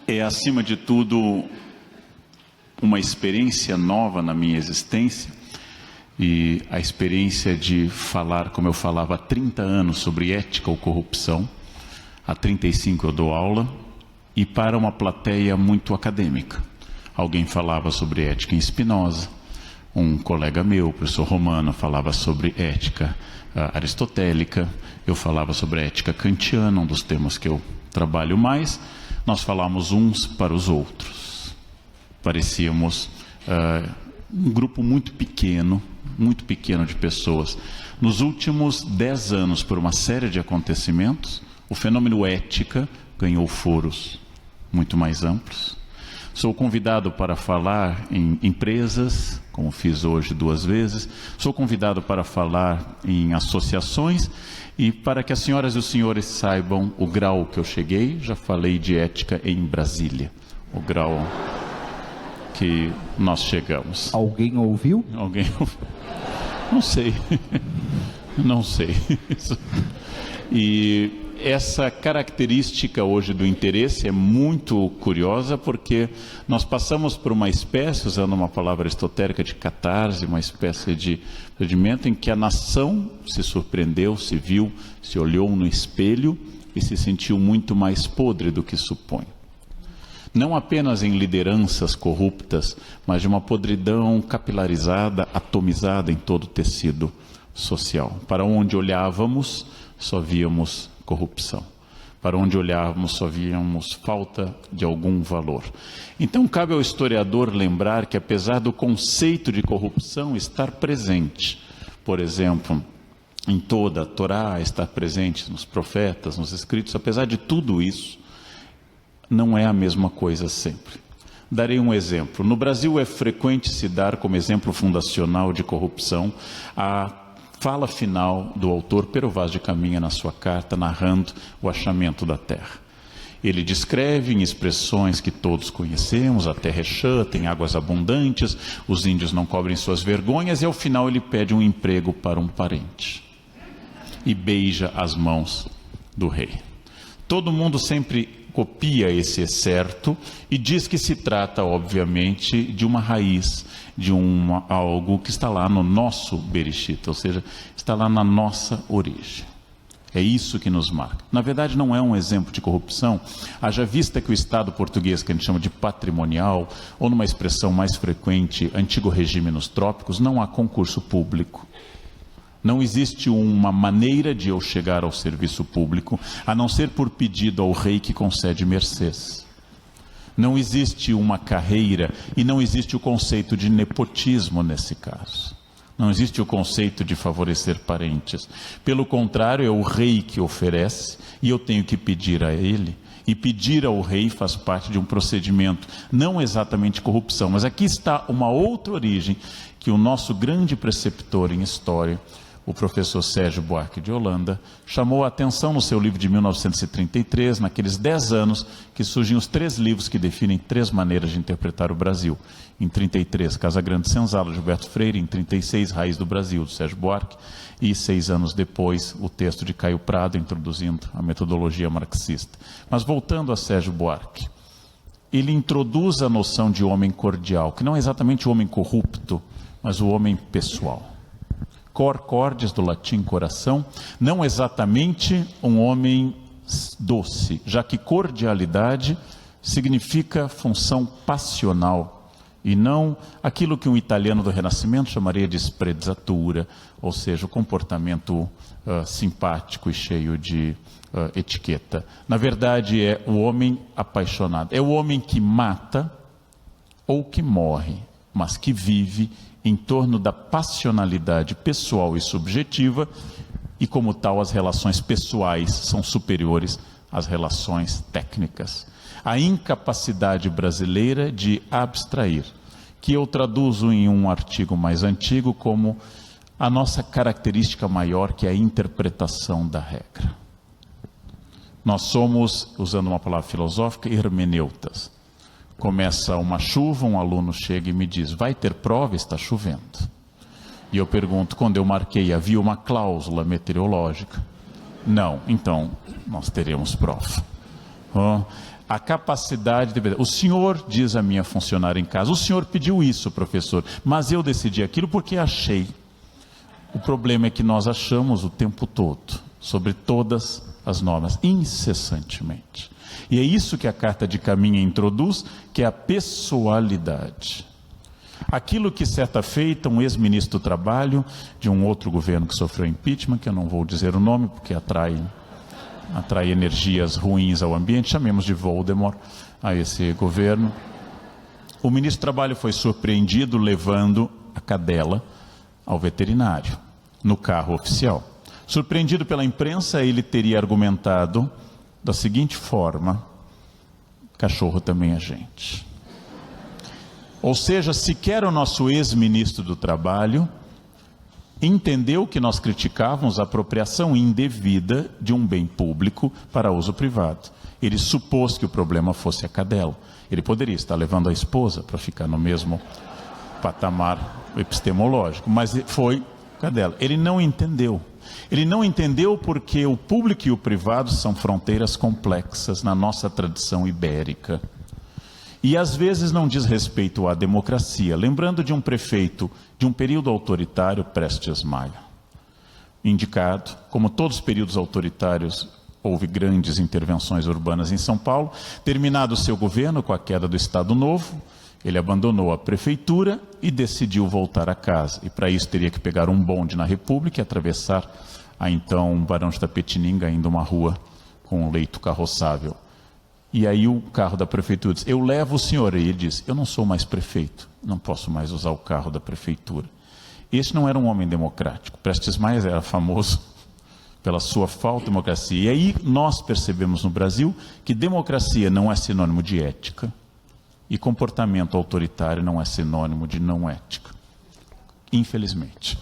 É, acima de tudo, uma experiência nova na minha existência, e a experiência de falar, como eu falava há 30 anos, sobre ética ou corrupção. Há 35 eu dou aula, e para uma plateia muito acadêmica. Alguém falava sobre ética em Spinoza, um colega meu, o professor Romano, falava sobre ética aristotélica, eu falava sobre ética kantiana, um dos temas que eu trabalho mais. Nós falamos uns para os outros. Parecíamos um grupo muito pequeno de pessoas. Nos últimos 10 anos, por uma série de acontecimentos, o fenômeno ética ganhou foros muito mais amplos. Sou convidado para falar em empresas, como fiz hoje 2 vezes. Sou convidado para falar em associações. E para que as senhoras e os senhores saibam o grau que eu cheguei, já falei de ética em Brasília. O grau que nós chegamos. Alguém ouviu? Alguém ouviu? Não sei. Não sei. E essa característica hoje do interesse é muito curiosa, porque nós passamos por uma espécie, usando uma palavra aristotélica, de catarse, uma espécie de procedimento em que a nação se surpreendeu, se viu, se olhou no espelho e se sentiu muito mais podre do que supõe. Não apenas em lideranças corruptas, mas de uma podridão capilarizada, atomizada em todo o tecido social. Para onde olhávamos, só víamos corrupção. Para onde olhávamos, só víamos falta de algum valor. Então, cabe ao historiador lembrar que, apesar do conceito de corrupção estar presente, por exemplo, em toda a Torá, estar presente nos profetas, nos escritos, apesar de tudo isso, não é a mesma coisa sempre. Darei um exemplo. No Brasil é frequente se dar como exemplo fundacional de corrupção a fala final do autor Pero Vaz de Caminha na sua carta, narrando o achamento da terra. Ele descreve em expressões que todos conhecemos: a terra é chã, tem águas abundantes, os índios não cobrem suas vergonhas, e ao final ele pede um emprego para um parente e beija as mãos do rei. Todo mundo sempre copia esse excerto e diz que se trata, obviamente, de uma raiz, de algo que está lá no nosso Bereshit, ou seja, está lá na nossa origem. É isso que nos marca. Na verdade, não é um exemplo de corrupção, haja vista que o Estado português, que a gente chama de patrimonial, ou numa expressão mais frequente, antigo regime nos trópicos, não há concurso público. Não existe uma maneira de eu chegar ao serviço público, a não ser por pedido ao rei que concede mercês. Não existe uma carreira e não existe o conceito de nepotismo nesse caso. Não existe o conceito de favorecer parentes. Pelo contrário, é o rei que oferece e eu tenho que pedir a ele. E pedir ao rei faz parte de um procedimento, não exatamente corrupção, mas aqui está uma outra origem que o nosso grande preceptor em história, o professor Sérgio Buarque de Holanda, chamou a atenção no seu livro de 1933, naqueles 10 anos que surgem os 3 livros que definem 3 maneiras de interpretar o Brasil. Em 33, Casa Grande Senzala, Gilberto Freire; em 36, Raiz do Brasil, do Sérgio Buarque; e 6 anos depois, o texto de Caio Prado, introduzindo a metodologia marxista. Mas voltando a Sérgio Buarque, ele introduz a noção de homem cordial, que não é exatamente o homem corrupto, mas o homem pessoal. Cor cordis, do latim coração, não exatamente um homem doce, já que cordialidade significa função passional e não aquilo que um italiano do Renascimento chamaria de sprezzatura, ou seja, o comportamento simpático e cheio de etiqueta. Na verdade, é o homem apaixonado, é o homem que mata ou que morre, mas que vive em torno da passionalidade pessoal e subjetiva, e como tal as relações pessoais são superiores às relações técnicas. A incapacidade brasileira de abstrair, que eu traduzo em um artigo mais antigo como a nossa característica maior, que é a interpretação da regra. Nós somos, usando uma palavra filosófica, hermeneutas. Começa uma chuva, um aluno chega e me diz: vai ter prova, está chovendo. E eu pergunto: quando eu marquei, havia uma cláusula meteorológica? Não, então nós teremos prova. a capacidade de... O senhor diz a minha funcionária em casa, o senhor pediu isso, professor, mas eu decidi aquilo porque achei. O problema é que nós achamos o tempo todo, sobre todas as normas, incessantemente. E é isso que a Carta de Caminha introduz, que é a pessoalidade. Aquilo que certa feita um ex-ministro do Trabalho de um outro governo que sofreu impeachment, que eu não vou dizer o nome porque atrai energias ruins ao ambiente, chamemos de Voldemort a esse governo. O ministro do Trabalho foi surpreendido levando a cadela ao veterinário, no carro oficial. Surpreendido pela imprensa, ele teria argumentado da seguinte forma: cachorro também é gente. Ou seja, sequer o nosso ex-ministro do Trabalho entendeu que nós criticávamos a apropriação indevida de um bem público para uso privado. Ele supôs que o problema fosse a cadela. Ele poderia estar levando a esposa para ficar no mesmo patamar epistemológico, mas foi cadela. Ele não entendeu. Ele não entendeu porque o público e o privado são fronteiras complexas na nossa tradição ibérica. E às vezes não diz respeito à democracia. Lembrando de um prefeito de um período autoritário, Prestes Maia, indicado, como todos os períodos autoritários, houve grandes intervenções urbanas em São Paulo. Terminado o seu governo com a queda do Estado Novo, ele abandonou a prefeitura e decidiu voltar a casa. E para isso teria que pegar um bonde na República e atravessar a então Barão de Itapetininga, ainda uma rua com um leito carroçável. E aí o carro da prefeitura diz: eu levo o senhor. E ele diz: eu não sou mais prefeito, não posso mais usar o carro da prefeitura. Este não era um homem democrático. Prestes Maia era famoso pela sua falta de democracia. E aí nós percebemos no Brasil que democracia não é sinônimo de ética e comportamento autoritário não é sinônimo de não ética. Infelizmente.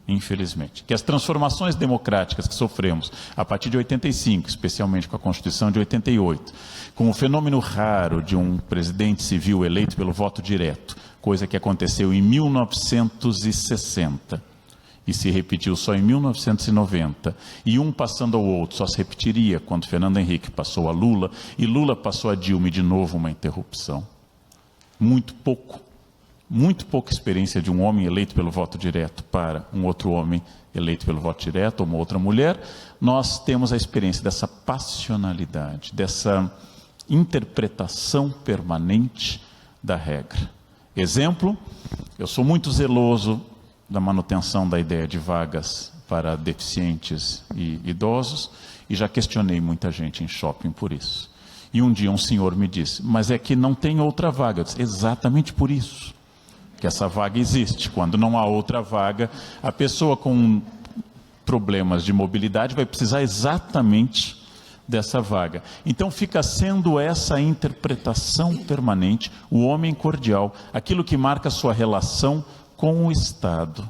Infelizmente. Que as transformações democráticas que sofremos a partir de 85, especialmente com a Constituição de 88, com o fenômeno raro de um presidente civil eleito pelo voto direto, coisa que aconteceu em 1960 e se repetiu só em 1990, e um passando ao outro, só se repetiria quando Fernando Henrique passou a Lula e Lula passou a Dilma, e de novo uma interrupção. Muito pouca experiência de um homem eleito pelo voto direto para um outro homem eleito pelo voto direto, ou uma outra mulher. Nós temos a experiência dessa passionalidade, dessa interpretação permanente da regra. Exemplo, eu sou muito zeloso da manutenção da ideia de vagas para deficientes e idosos, e já questionei muita gente em shopping por isso. E um dia um senhor me disse: mas é que não tem outra vaga. Eu disse: exatamente por isso que essa vaga existe. Quando não há outra vaga, a pessoa com problemas de mobilidade vai precisar exatamente dessa vaga. Então fica sendo essa interpretação permanente, o homem cordial, aquilo que marca a sua relação com o Estado.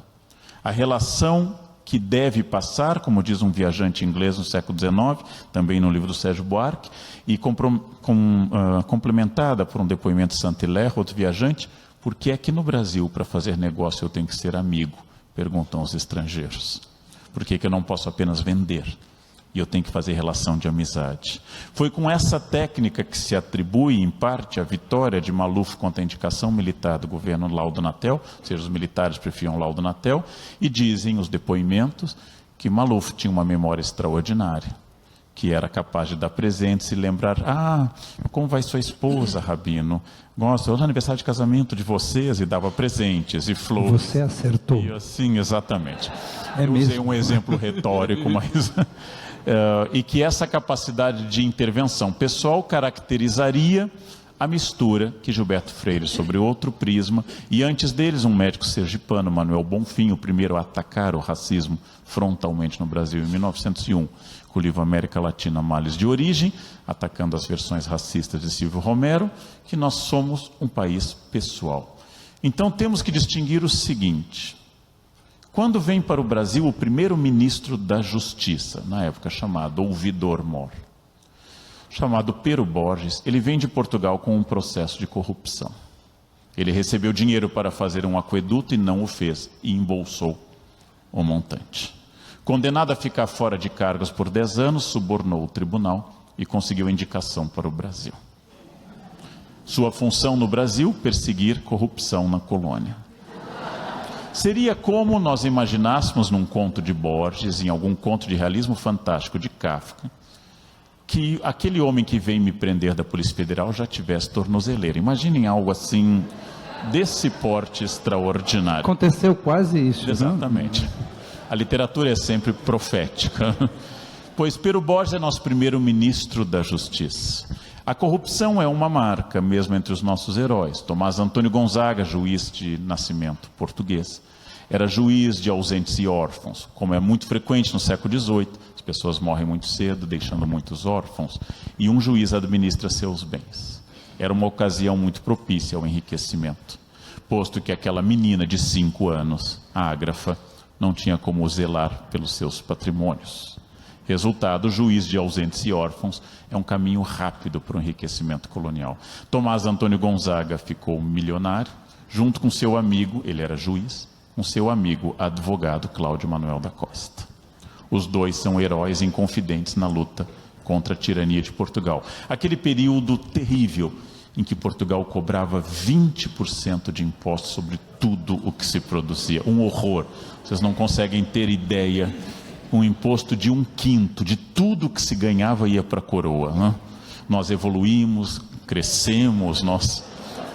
A relação que deve passar, como diz um viajante inglês no século XIX, também no livro do Sérgio Buarque, e complementada por um depoimento de Saint-Hilaire, outro viajante: por que é que no Brasil, para fazer negócio, eu tenho que ser amigo? Perguntam os estrangeiros. Por que eu não posso apenas vender? E eu tenho que fazer relação de amizade. Foi com essa técnica que se atribui, em parte, a vitória de Maluf contra a indicação militar do governo Laudo Natel, ou seja, os militares prefiam Laudo Natel, e dizem os depoimentos que Maluf tinha uma memória extraordinária, que era capaz de dar presentes e lembrar: ah, como vai sua esposa, Rabino? Gosta, hoje é aniversário de casamento de vocês, e dava presentes e flores. Você acertou. E assim, exatamente. É eu usei mesmo? um exemplo retórico, mas... e que essa capacidade de intervenção pessoal caracterizaria a mistura que Gilberto Freire, sobre outro prisma, e antes deles um médico sergipano, Manuel Bonfim, o primeiro a atacar o racismo frontalmente no Brasil em 1901, com o livro América Latina, Males de Origem, atacando as versões racistas de Silvio Romero, que nós somos um país pessoal. Então temos que distinguir o seguinte: quando vem para o Brasil o primeiro-ministro da Justiça, na época chamado ouvidor-mor, chamado Pero Borges, ele vem de Portugal com um processo de corrupção. Ele recebeu dinheiro para fazer um aqueduto e não o fez, e embolsou o montante. Condenado a ficar fora de cargos por 10 anos, subornou o tribunal e conseguiu a indicação para o Brasil. Sua função no Brasil, perseguir corrupção na colônia. Seria como nós imaginássemos num conto de Borges, em algum conto de realismo fantástico de Kafka, que aquele homem que veio me prender da Polícia Federal já tivesse tornozeleira. Imaginem algo assim, desse porte extraordinário. Aconteceu quase isso. Exatamente. Não? A literatura é sempre profética. Pois Pero Borges é nosso primeiro-ministro da Justiça. A corrupção é uma marca, mesmo entre os nossos heróis. Tomás Antônio Gonzaga, juiz de nascimento português, era juiz de ausentes e órfãos, como é muito frequente no século XVIII. As pessoas morrem muito cedo, deixando muitos órfãos, e um juiz administra seus bens. Era uma ocasião muito propícia ao enriquecimento, posto que aquela menina de 5 anos, a Ágrafa, não tinha como zelar pelos seus patrimônios. Resultado, o juiz de ausentes e órfãos é um caminho rápido para o enriquecimento colonial. Tomás Antônio Gonzaga ficou milionário, junto com seu amigo, ele era juiz, com seu amigo advogado Cláudio Manuel da Costa. Os dois são heróis inconfidentes na luta contra a tirania de Portugal. Aquele período terrível em que Portugal cobrava 20% de impostos sobre tudo o que se produzia. Um horror. Vocês não conseguem ter ideia. Um imposto de 1/5 de tudo que se ganhava ia para a coroa. Né? Nós evoluímos, crescemos, nós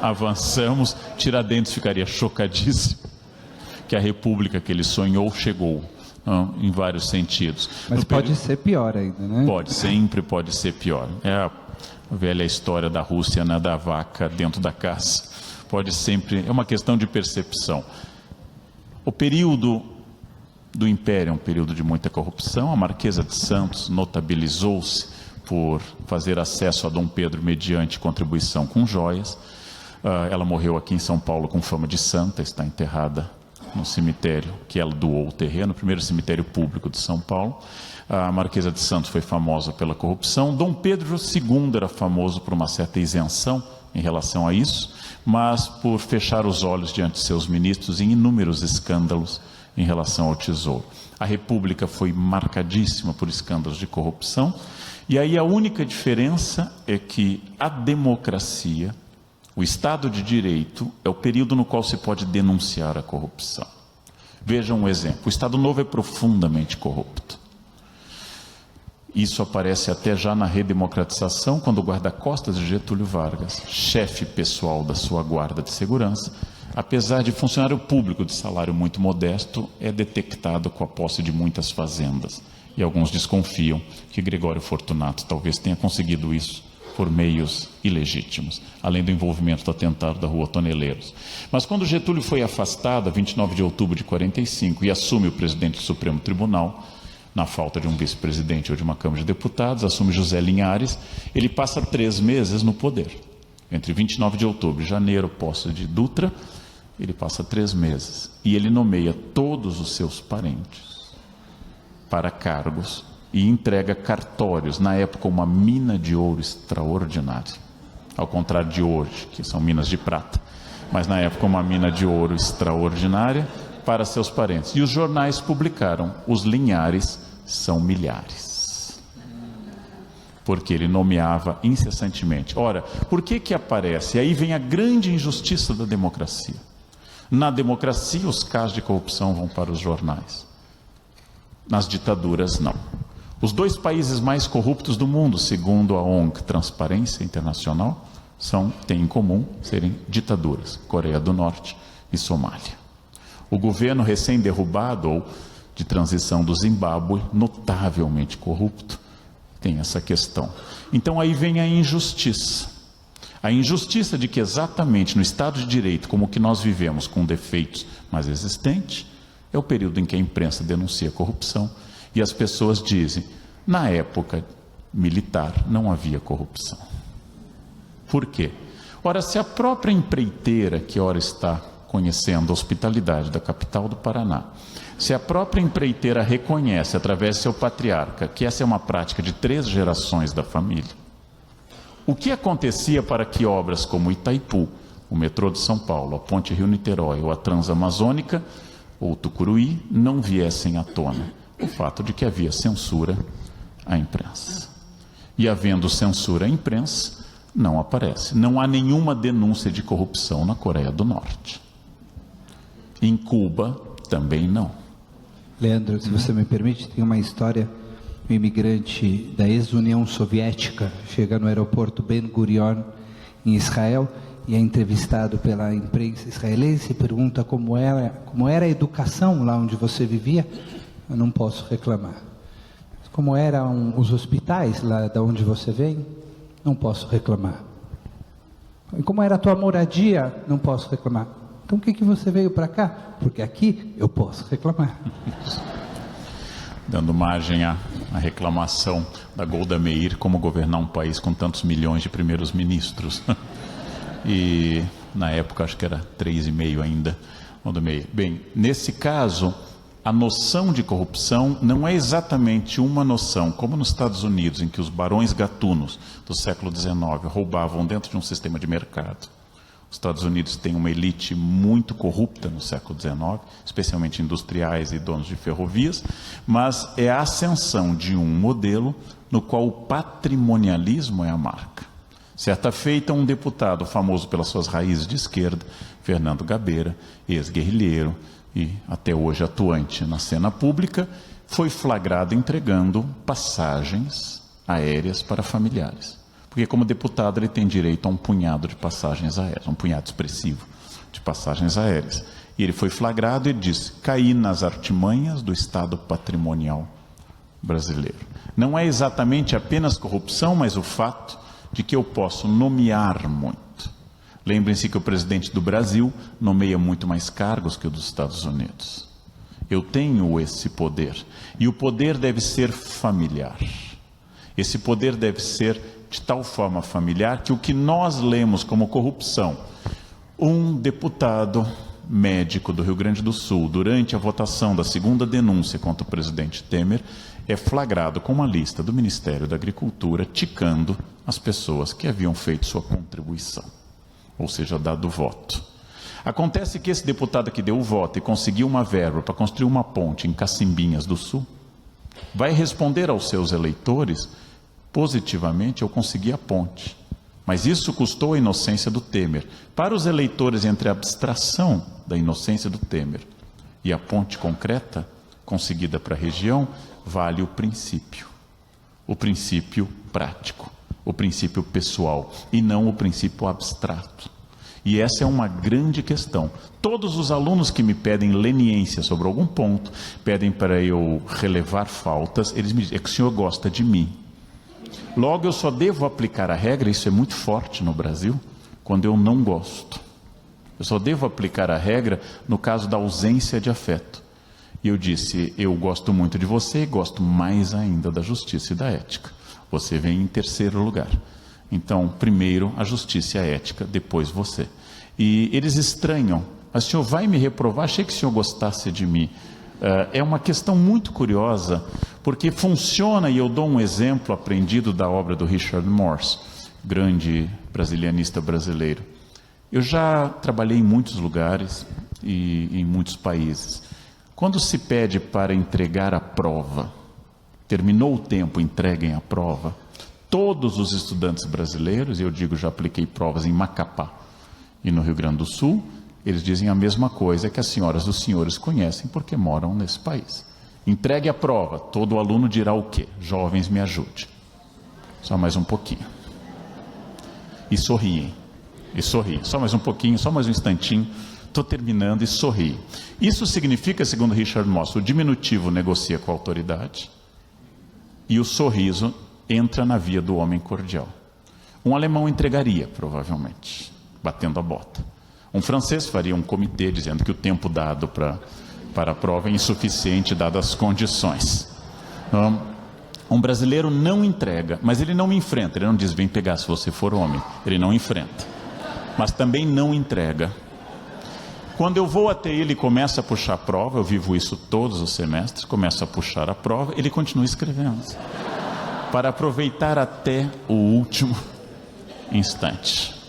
avançamos. Tiradentes ficaria chocadíssimo que a república que ele sonhou chegou, em vários sentidos. Mas pode ser pior ainda, né? Pode, sempre pode ser pior. É a velha história da Rússia, né, da vaca dentro da caça. Pode sempre, é uma questão de percepção. O período do Império é um período de muita corrupção. A Marquesa de Santos notabilizou-se por fazer acesso a Dom Pedro mediante contribuição com joias. Ela morreu aqui em São Paulo com fama de santa, está enterrada no cemitério que ela doou o terreno, o primeiro cemitério público de São Paulo. A Marquesa de Santos foi famosa pela corrupção. Dom Pedro II era famoso por uma certa isenção em relação a isso, mas por fechar os olhos diante de seus ministros em inúmeros escândalos em relação ao tesouro. A República foi marcadíssima por escândalos de corrupção, e aí a única diferença é que a democracia, o Estado de Direito, é o período no qual se pode denunciar a corrupção. Vejam um exemplo. O Estado Novo é profundamente corrupto. Isso aparece até já na redemocratização, quando o guarda-costas de Getúlio Vargas, chefe pessoal da sua guarda de segurança, apesar de funcionário público de salário muito modesto, é detectado com a posse de muitas fazendas. E alguns desconfiam que Gregório Fortunato talvez tenha conseguido isso por meios ilegítimos, além do envolvimento do atentado da Rua Toneleiros. Mas quando Getúlio foi afastado, 29 de outubro de 45, e assume o presidente do Supremo Tribunal, na falta de um vice-presidente ou de uma Câmara de Deputados, assume José Linhares, ele passa 3 meses no poder. Entre 29 de outubro e janeiro, posse de Dutra, ele passa 3 meses. E ele nomeia todos os seus parentes para cargos e entrega cartórios, na época uma mina de ouro extraordinária. Ao contrário de hoje, que são minas de prata. Mas na época uma mina de ouro extraordinária para seus parentes. E os jornais publicaram: os Linhares são milhares. Porque ele nomeava incessantemente. Ora, por que aparece? E aí vem a grande injustiça da democracia. Na democracia, os casos de corrupção vão para os jornais. Nas ditaduras, não. Os 2 países mais corruptos do mundo, segundo a ONG Transparência Internacional, têm em comum serem ditaduras: Coreia do Norte e Somália. O governo recém-derrubado ou de transição do Zimbábue, notavelmente corrupto, tem essa questão. Então aí vem a injustiça. A injustiça de que exatamente no Estado de Direito, como o que nós vivemos, com defeitos, mas existentes, é o período em que a imprensa denuncia a corrupção e as pessoas dizem: na época militar não havia corrupção. Por quê? Ora, se a própria empreiteira que ora está conhecendo a hospitalidade da capital do Paraná, se a própria empreiteira reconhece, através de seu patriarca, que essa é uma prática de 3 gerações da família, o que acontecia para que obras como Itaipu, o metrô de São Paulo, a Ponte Rio-Niterói ou a Transamazônica ou Tucuruí não viessem à tona? O fato de que havia censura à imprensa. E havendo censura à imprensa, não aparece. Não há nenhuma denúncia de corrupção na Coreia do Norte. Em Cuba, também não. Leandro, se você me permite, tem uma história. Um imigrante da ex-União Soviética chega no aeroporto Ben Gurion, em Israel, e é entrevistado pela imprensa israelense e pergunta como era a educação lá onde você vivia. Eu não posso reclamar. Como eram os hospitais lá de onde você vem? Não posso reclamar. E como era a tua moradia? Não posso reclamar. Então o que você veio para cá? Porque aqui eu posso reclamar. Dando margem à reclamação da Golda Meir, como governar um país com tantos milhões de primeiros ministros. E na época acho que era 3,5 ainda, Golda Meir. Bem, nesse caso, a noção de corrupção não é exatamente uma noção, como nos Estados Unidos, em que os barões gatunos do século XIX roubavam dentro de um sistema de mercado. Os Estados Unidos têm uma elite muito corrupta no século XIX, especialmente industriais e donos de ferrovias, mas é a ascensão de um modelo no qual o patrimonialismo é a marca. Certa feita, um deputado famoso pelas suas raízes de esquerda, Fernando Gabeira, ex-guerrilheiro e até hoje atuante na cena pública, foi flagrado entregando passagens aéreas para familiares. Porque como deputado ele tem direito a um punhado de passagens aéreas, um punhado expressivo de passagens aéreas. E ele foi flagrado e disse: caí nas artimanhas do Estado patrimonial brasileiro. Não é exatamente apenas corrupção, mas o fato de que eu posso nomear muito. Lembrem-se que o presidente do Brasil nomeia muito mais cargos que o dos Estados Unidos. Eu tenho esse poder. E o poder deve ser familiar. Esse poder deve ser de tal forma familiar que o que nós lemos como corrupção, um deputado médico do Rio Grande do Sul, durante a votação da segunda denúncia contra o presidente Temer, é flagrado com uma lista do Ministério da Agricultura ticando as pessoas que haviam feito sua contribuição, ou seja, dado o voto. Acontece que esse deputado que deu o voto e conseguiu uma verba para construir uma ponte em Cacimbinhas do Sul, vai responder aos seus eleitores: positivamente, eu consegui a ponte. Mas isso custou a inocência do Temer. Para os eleitores, entre a abstração da inocência do Temer e a ponte concreta conseguida para a região, vale o princípio prático, o princípio pessoal, e não o princípio abstrato. E essa é uma grande questão. Todos os alunos que me pedem leniência sobre algum ponto, pedem para eu relevar faltas, eles me dizem: é que o senhor gosta de mim. Logo, eu só devo aplicar a regra, isso é muito forte no Brasil, quando eu não gosto. Eu só devo aplicar a regra no caso da ausência de afeto. E eu disse: eu gosto muito de você e gosto mais ainda da justiça e da ética. Você vem em terceiro lugar. Então, primeiro a justiça e a ética, depois você. E eles estranham: mas o senhor vai me reprovar? Achei que o senhor gostasse de mim. É uma questão muito curiosa, porque funciona, e eu dou um exemplo aprendido da obra do Richard Morse, grande brasilianista brasileiro. Eu já trabalhei em muitos lugares e em muitos países. Quando se pede para entregar a prova, terminou o tempo, entreguem a prova, todos os estudantes brasileiros, e eu digo, já apliquei provas em Macapá e no Rio Grande do Sul, eles dizem a mesma coisa que as senhoras e os senhores conhecem porque moram nesse país. Entregue a prova, todo aluno dirá o quê? Jovens, me ajude. Só mais um pouquinho. E sorriem. E sorriem. Só mais um pouquinho, só mais um instantinho. Estou terminando e sorri. Isso significa, segundo Richard Morse, o diminutivo negocia com a autoridade e o sorriso entra na via do homem cordial. Um alemão entregaria, provavelmente, batendo a bota. Um francês faria um comitê dizendo que o tempo dado para a prova é insuficiente, dadas as condições. Um brasileiro não entrega, mas ele não me enfrenta. Ele não diz: vem pegar se você for homem. Ele não enfrenta. Mas também não entrega. Quando eu vou até ele e começo a puxar a prova, eu vivo isso todos os semestres, começo a puxar a prova, ele continua escrevendo. Para aproveitar até o último instante.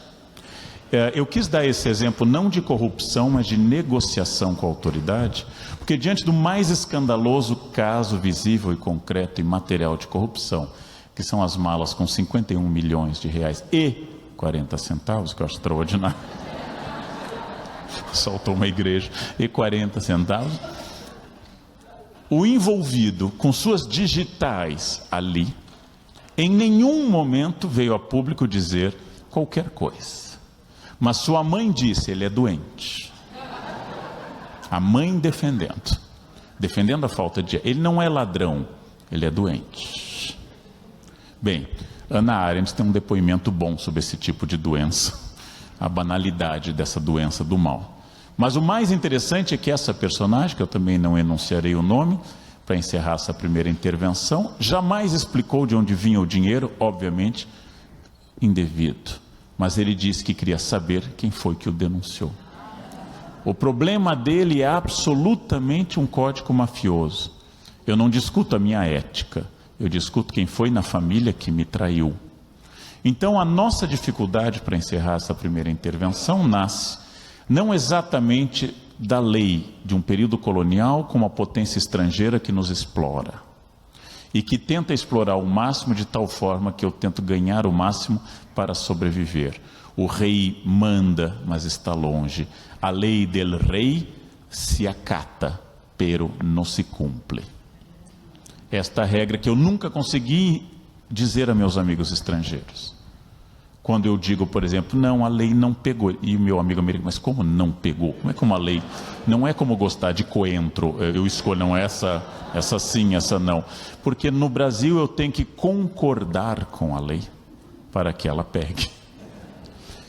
Eu quis dar esse exemplo não de corrupção, mas de negociação com a autoridade, porque diante do mais escandaloso caso visível e concreto e material de corrupção, que são as malas com 51 milhões de reais e 40 centavos, que eu acho extraordinário. Saltou uma igreja, e 40 centavos. O envolvido com suas digitais ali, em nenhum momento veio a público dizer qualquer coisa. Mas sua mãe disse, ele é doente. A mãe defendendo a falta de... Ele não é ladrão, ele é doente. Bem, Hannah Arendt tem um depoimento bom sobre esse tipo de doença, a banalidade dessa doença do mal. Mas o mais interessante é que essa personagem, que eu também não enunciarei o nome, para encerrar essa primeira intervenção, jamais explicou de onde vinha o dinheiro, obviamente, indevido. Mas ele disse que queria saber quem foi que o denunciou. O problema dele é absolutamente um código mafioso. Eu não discuto a minha ética, eu discuto quem foi na família que me traiu. Então a nossa dificuldade para encerrar essa primeira intervenção nasce não exatamente da lei de um período colonial com uma potência estrangeira que nos explora e que tenta explorar o máximo de tal forma que eu tento ganhar o máximo para sobreviver. O rei manda, mas está longe. A lei del rei se acata, pero não se cumple. Esta regra que eu nunca consegui dizer a meus amigos estrangeiros. Quando eu digo, por exemplo, não, a lei não pegou. E o meu amigo americano, mas como não pegou? Como é que uma lei... Não é como gostar de coentro, eu escolho, não, essa sim, essa não. Porque no Brasil eu tenho que concordar com a lei para que ela pegue.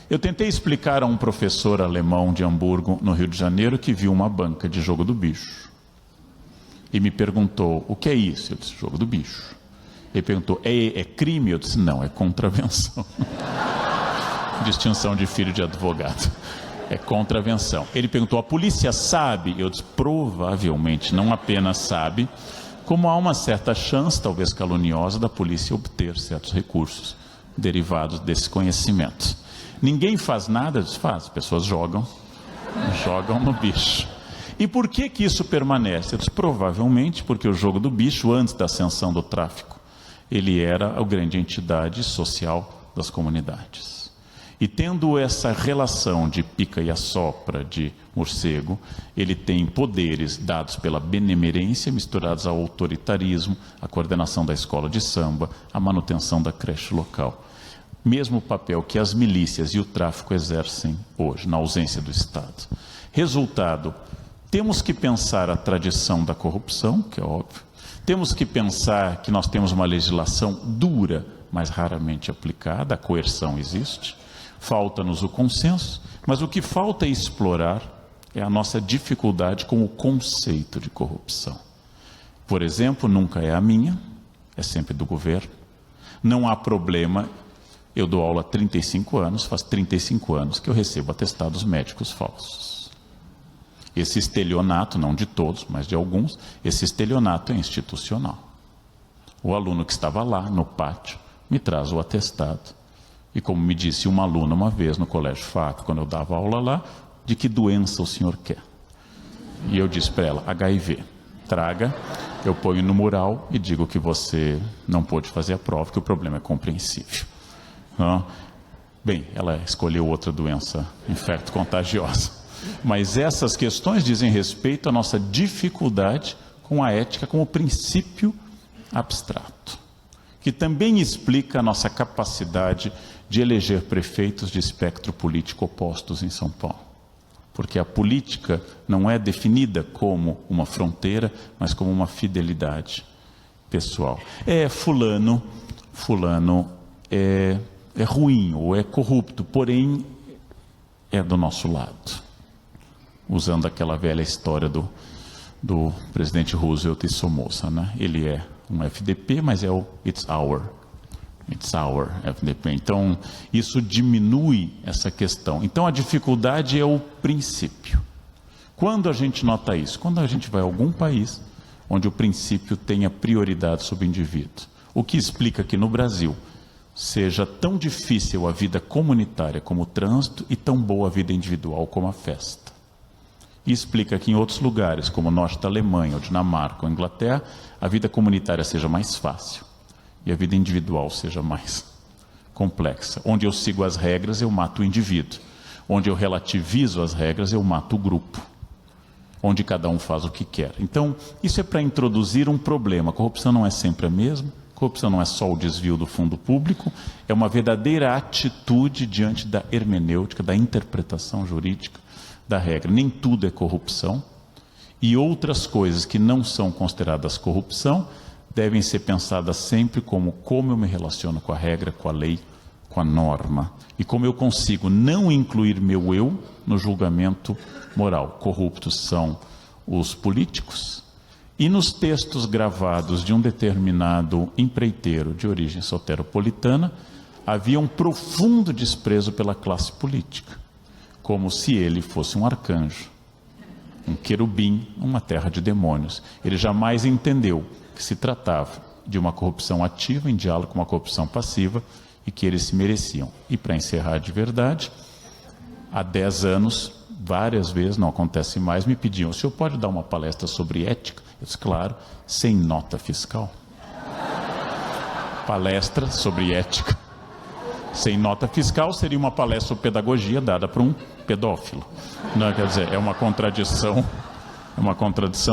Eu tentei explicar a um professor alemão de Hamburgo, no Rio de Janeiro, que viu uma banca de jogo do bicho. E me perguntou, o que é isso? Eu disse, jogo do bicho. Ele perguntou, é crime? Eu disse, não, é contravenção. Distinção de filho de advogado. É contravenção. Ele perguntou, a polícia sabe? Eu disse, provavelmente, não apenas sabe, como há uma certa chance, talvez caluniosa, da polícia obter certos recursos derivados desse conhecimento. Ninguém faz nada? Eu disse, faz. As pessoas jogam no bicho. E por que isso permanece? Eu disse, provavelmente porque o jogo do bicho, antes da ascensão do tráfico, ele era a grande entidade social das comunidades. E tendo essa relação de pica e assopra, de morcego, ele tem poderes dados pela benemerência, misturados ao autoritarismo, a coordenação da escola de samba, a manutenção da creche local. Mesmo papel que as milícias e o tráfico exercem hoje, na ausência do Estado. Resultado, temos que pensar a tradição da corrupção, que é óbvio. Temos que pensar que nós temos uma legislação dura, mas raramente aplicada, a coerção existe. Falta-nos o consenso, mas o que falta explorar é a nossa dificuldade com o conceito de corrupção. Por exemplo, nunca é a minha, é sempre do governo. Não há problema, eu dou aula há 35 anos, faz 35 anos que eu recebo atestados médicos falsos. Esse estelionato, não de todos, mas de alguns, esse estelionato é institucional. O aluno que estava lá no pátio me traz o atestado. E como me disse uma aluna uma vez no Colégio FAP, quando eu dava aula lá, de que doença o senhor quer? E eu disse para ela, HIV. Traga, eu ponho no mural e digo que você não pôde fazer a prova, que o problema é compreensível. Bem, ela escolheu outra doença infecto-contagiosa. Mas essas questões dizem respeito à nossa dificuldade com a ética como princípio abstrato, que também explica a nossa capacidade de eleger prefeitos de espectro político opostos em São Paulo. Porque a política não é definida como uma fronteira, mas como uma fidelidade pessoal. Fulano é ruim ou é corrupto, porém é do nosso lado. Usando aquela velha história do presidente Roosevelt e Somoza, né? Ele é um FDP, mas é o It's our FDP. Então, isso diminui essa questão. Então, a dificuldade é o princípio. Quando a gente nota isso? Quando a gente vai a algum país onde o princípio tenha prioridade sobre o indivíduo. O que explica que no Brasil seja tão difícil a vida comunitária como o trânsito e tão boa a vida individual como a festa. E explica que em outros lugares, como o norte da Alemanha, ou Dinamarca, ou Inglaterra, a vida comunitária seja mais fácil, e a vida individual seja mais complexa. Onde eu sigo as regras, eu mato o indivíduo. Onde eu relativizo as regras, eu mato o grupo. Onde cada um faz o que quer. Então, isso é para introduzir um problema. A corrupção não é sempre a mesma. A corrupção não é só o desvio do fundo público. É uma verdadeira atitude diante da hermenêutica, da interpretação jurídica da regra. Nem tudo é corrupção. E outras coisas que não são consideradas corrupção devem ser pensadas sempre como eu me relaciono com a regra, com a lei, com a norma. E como eu consigo não incluir meu eu no julgamento moral. Corruptos são os políticos. E nos textos gravados de um determinado empreiteiro de origem soteropolitana, havia um profundo desprezo pela classe política. Como se ele fosse um arcanjo, um querubim, uma terra de demônios. Ele jamais entendeu que se tratava de uma corrupção ativa em diálogo com uma corrupção passiva e que eles se mereciam. E para encerrar de verdade, há 10 anos, várias vezes, não acontece mais, me pediam: o senhor pode dar uma palestra sobre ética? Eu disse: claro, sem nota fiscal. Palestra sobre ética sem nota fiscal seria uma palestra sobre pedagogia dada por um pedófilo. Não, quer dizer, é uma contradição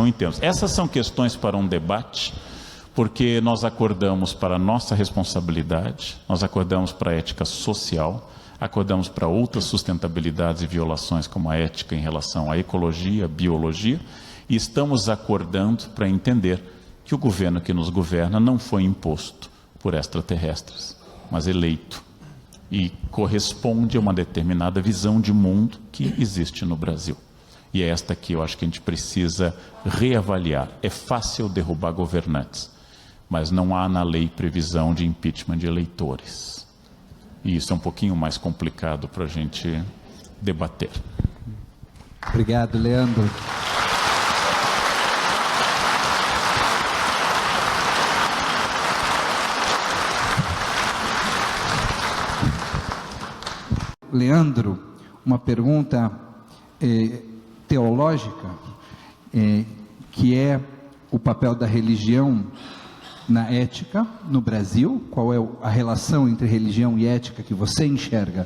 em termos. Essas são questões para um debate, porque nós acordamos para a nossa responsabilidade, nós acordamos para a ética social, acordamos para outras sustentabilidades e violações, como a ética em relação à ecologia, à biologia, e estamos acordando para entender que o governo que nos governa não foi imposto por extraterrestres, mas eleito, e corresponde a uma determinada visão de mundo que existe no Brasil. E é esta que eu acho que a gente precisa reavaliar. É fácil derrubar governantes, mas não há na lei previsão de impeachment de eleitores. E isso é um pouquinho mais complicado para a gente debater. Obrigado, Leandro. Leandro, uma pergunta teológica, que é o papel da religião na ética no Brasil. Qual é a relação entre religião e ética que você enxerga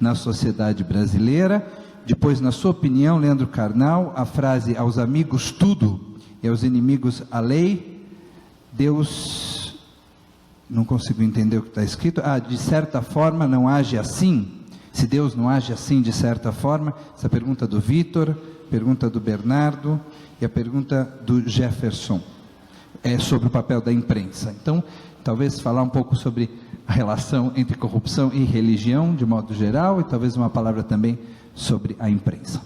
na sociedade brasileira? Depois, na sua opinião, Leandro Carnal, a frase: aos amigos tudo e aos inimigos a lei. Deus, não consigo entender o que está escrito. De certa forma não age assim. Se Deus não age assim de certa forma. Essa pergunta do Vitor, pergunta do Bernardo e a pergunta do Jefferson é sobre o papel da imprensa. Então, talvez falar um pouco sobre a relação entre corrupção e religião, de modo geral, e talvez uma palavra também sobre a imprensa.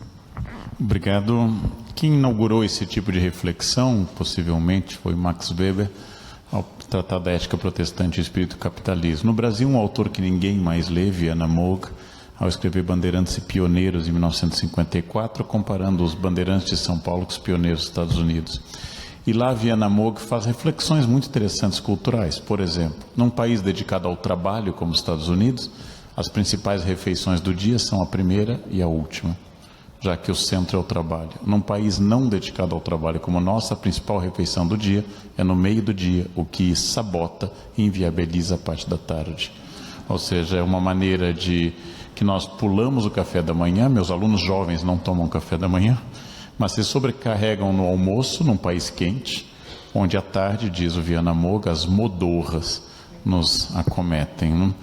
Obrigado. Quem inaugurou esse tipo de reflexão, possivelmente, foi Max Weber, ao tratar da ética protestante e espírito capitalismo. No Brasil, um autor que ninguém mais lê, Viana Moog, ao escrever Bandeirantes e Pioneiros, em 1954, comparando os bandeirantes de São Paulo com os pioneiros dos Estados Unidos. E lá, Viana Moog faz reflexões muito interessantes culturais. Por exemplo, num país dedicado ao trabalho, como os Estados Unidos, as principais refeições do dia são a primeira e a última, já que o centro é o trabalho. Num país não dedicado ao trabalho como o nosso, a principal refeição do dia é no meio do dia, o que sabota e inviabiliza a parte da tarde. Ou seja, é uma maneira de que nós pulamos o café da manhã. Meus alunos jovens não tomam café da manhã, mas se sobrecarregam no almoço, num país quente, onde à tarde, diz o Viana Moog, as modorras nos acometem. Né?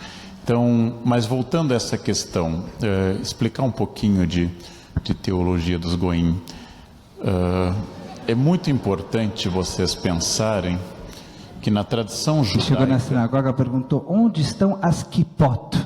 Então, mas voltando a essa questão, explicar um pouquinho de teologia dos Goim. É muito importante vocês pensarem que na tradição judaica... Chegou na sinagoga, perguntou: onde estão as kipot?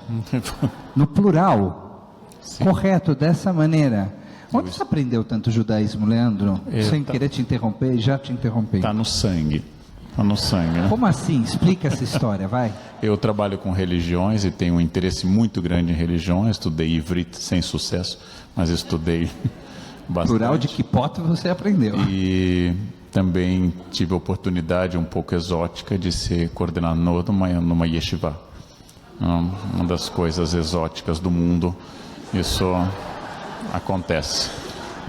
No plural. Sim. Correto, dessa maneira. Onde você aprendeu tanto judaísmo, Leandro? Sem querer te interromper, já te interrompi. Está no sangue. Está no sangue, né? Como assim? Explica essa história, vai. Eu trabalho com religiões e tenho um interesse muito grande em religiões. Estudei Ivrit sem sucesso, mas estudei bastante. Plural de kipot você aprendeu. E também tive a oportunidade um pouco exótica de ser coordenador numa yeshiva. Uma das coisas exóticas do mundo. Isso acontece.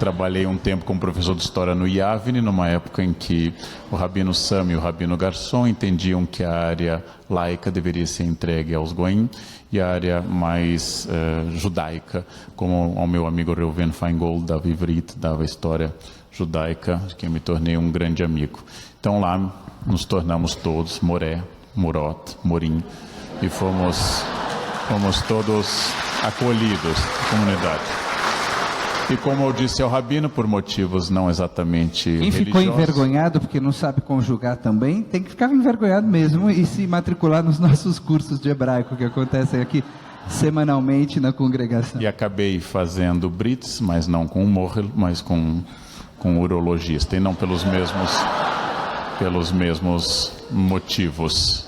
trabalhei um tempo como professor de história no IAVNE, numa época em que o Rabino Sam e o Rabino Garçom entendiam que a área laica deveria ser entregue aos Goim e a área mais judaica, como ao meu amigo Reuven Feingold, dava Ivrit, dava história judaica, de quem me tornei um grande amigo. Então lá nos tornamos todos Moré, Murot, Morim, e fomos todos acolhidos na comunidade. E como eu disse ao Rabino, por motivos não exatamente religiosos... Quem ficou envergonhado porque não sabe conjugar também, tem que ficar envergonhado mesmo e se matricular nos nossos cursos de hebraico, que acontecem aqui semanalmente na congregação. E acabei fazendo Brits, mas não com o Morrel, mas com um urologista, e não pelos mesmos motivos.